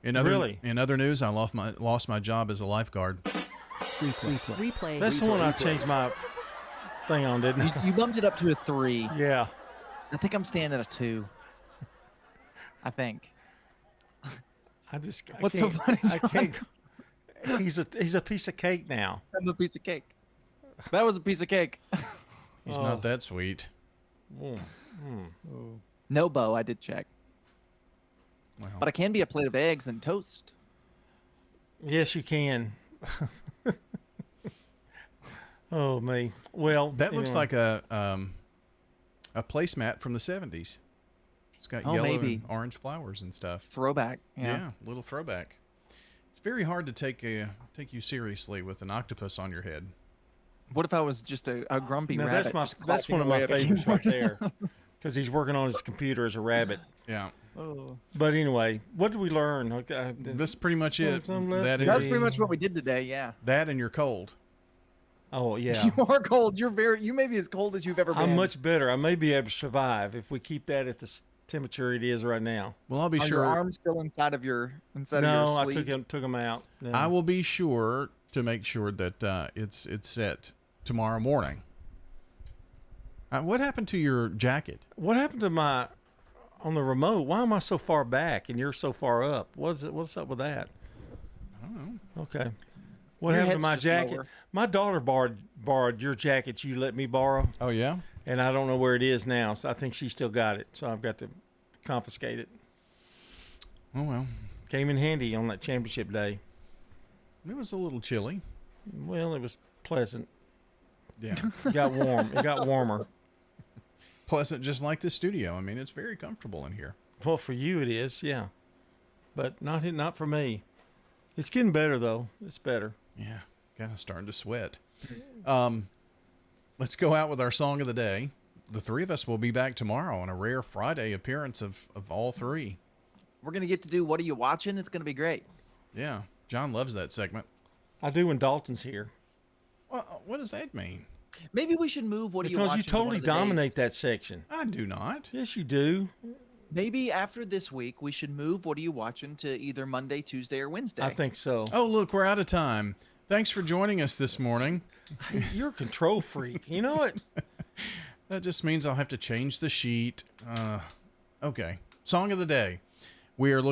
In other news, I lost my job as a lifeguard. Replay. That's the one I changed my thing on, didn't I? You bumped it up to a 3. Yeah. I think I'm staying at a 2. I think. What's so funny, John? I can't. He's a piece of cake now. I'm a piece of cake. That was a piece of cake. He's not that sweet. No bow, I did check. Wow. But I can be a plate of eggs and toast. Yes, you can. Oh, me. Well, that looks like a placemat from the 70s. It's got yellow and orange flowers and stuff. Throwback. Yeah, little throwback. It's very hard to take you seriously with an octopus on your head. What if I was just a grumpy now, rabbit? That's one of my favorites right there, because he's working on his computer as a rabbit. Yeah. Oh. But anyway, what did we learn? Okay, that's pretty much it. That's pretty much what we did today. Yeah. That and you're cold. Oh yeah. You are cold. You may be as cold as you've ever been. I'm much better. I may be able to survive if we keep that at the temperature it is right now. Well, I'll be Are sure. your arms still inside of your No, I took them out. No. I will be sure to make sure that it's set tomorrow morning. What happened to your jacket? What happened to my on the remote? Why am I so far back and you're so far up? What's up with that? I don't know. Okay. What Your happened to my head's just jacket? lower. My daughter borrowed your jacket you let me borrow. Oh yeah. And I don't know where it is now, so I think she still got it. So I've got to confiscate it. Oh well. Came in handy on that championship day. It was a little chilly. Well, it was pleasant. Yeah. It got warm. It got warmer. Pleasant, just like the studio. I mean, it's very comfortable in here. Well, for you it is, yeah. But not for me. It's getting better though. It's better. Yeah. Kind of starting to sweat. Let's go out with our song of the day. The three of us will be back tomorrow on a rare Friday appearance of all three. We're going to get to do What Are You Watching? It's going to be great. Yeah. John loves that segment. I do when Dalton's here. Well, what does that mean? Maybe we should move What Are You Because Watching? you totally dominate that section. I do not. Yes, you do. Maybe after this week, we should move What Are You Watching to either Monday, Tuesday, or Wednesday. I think so. Oh, look, we're out of time. Thanks for joining us this morning. You're a control freak. You know it. That just means I'll have to change the sheet. Okay. Song of the day. We are looking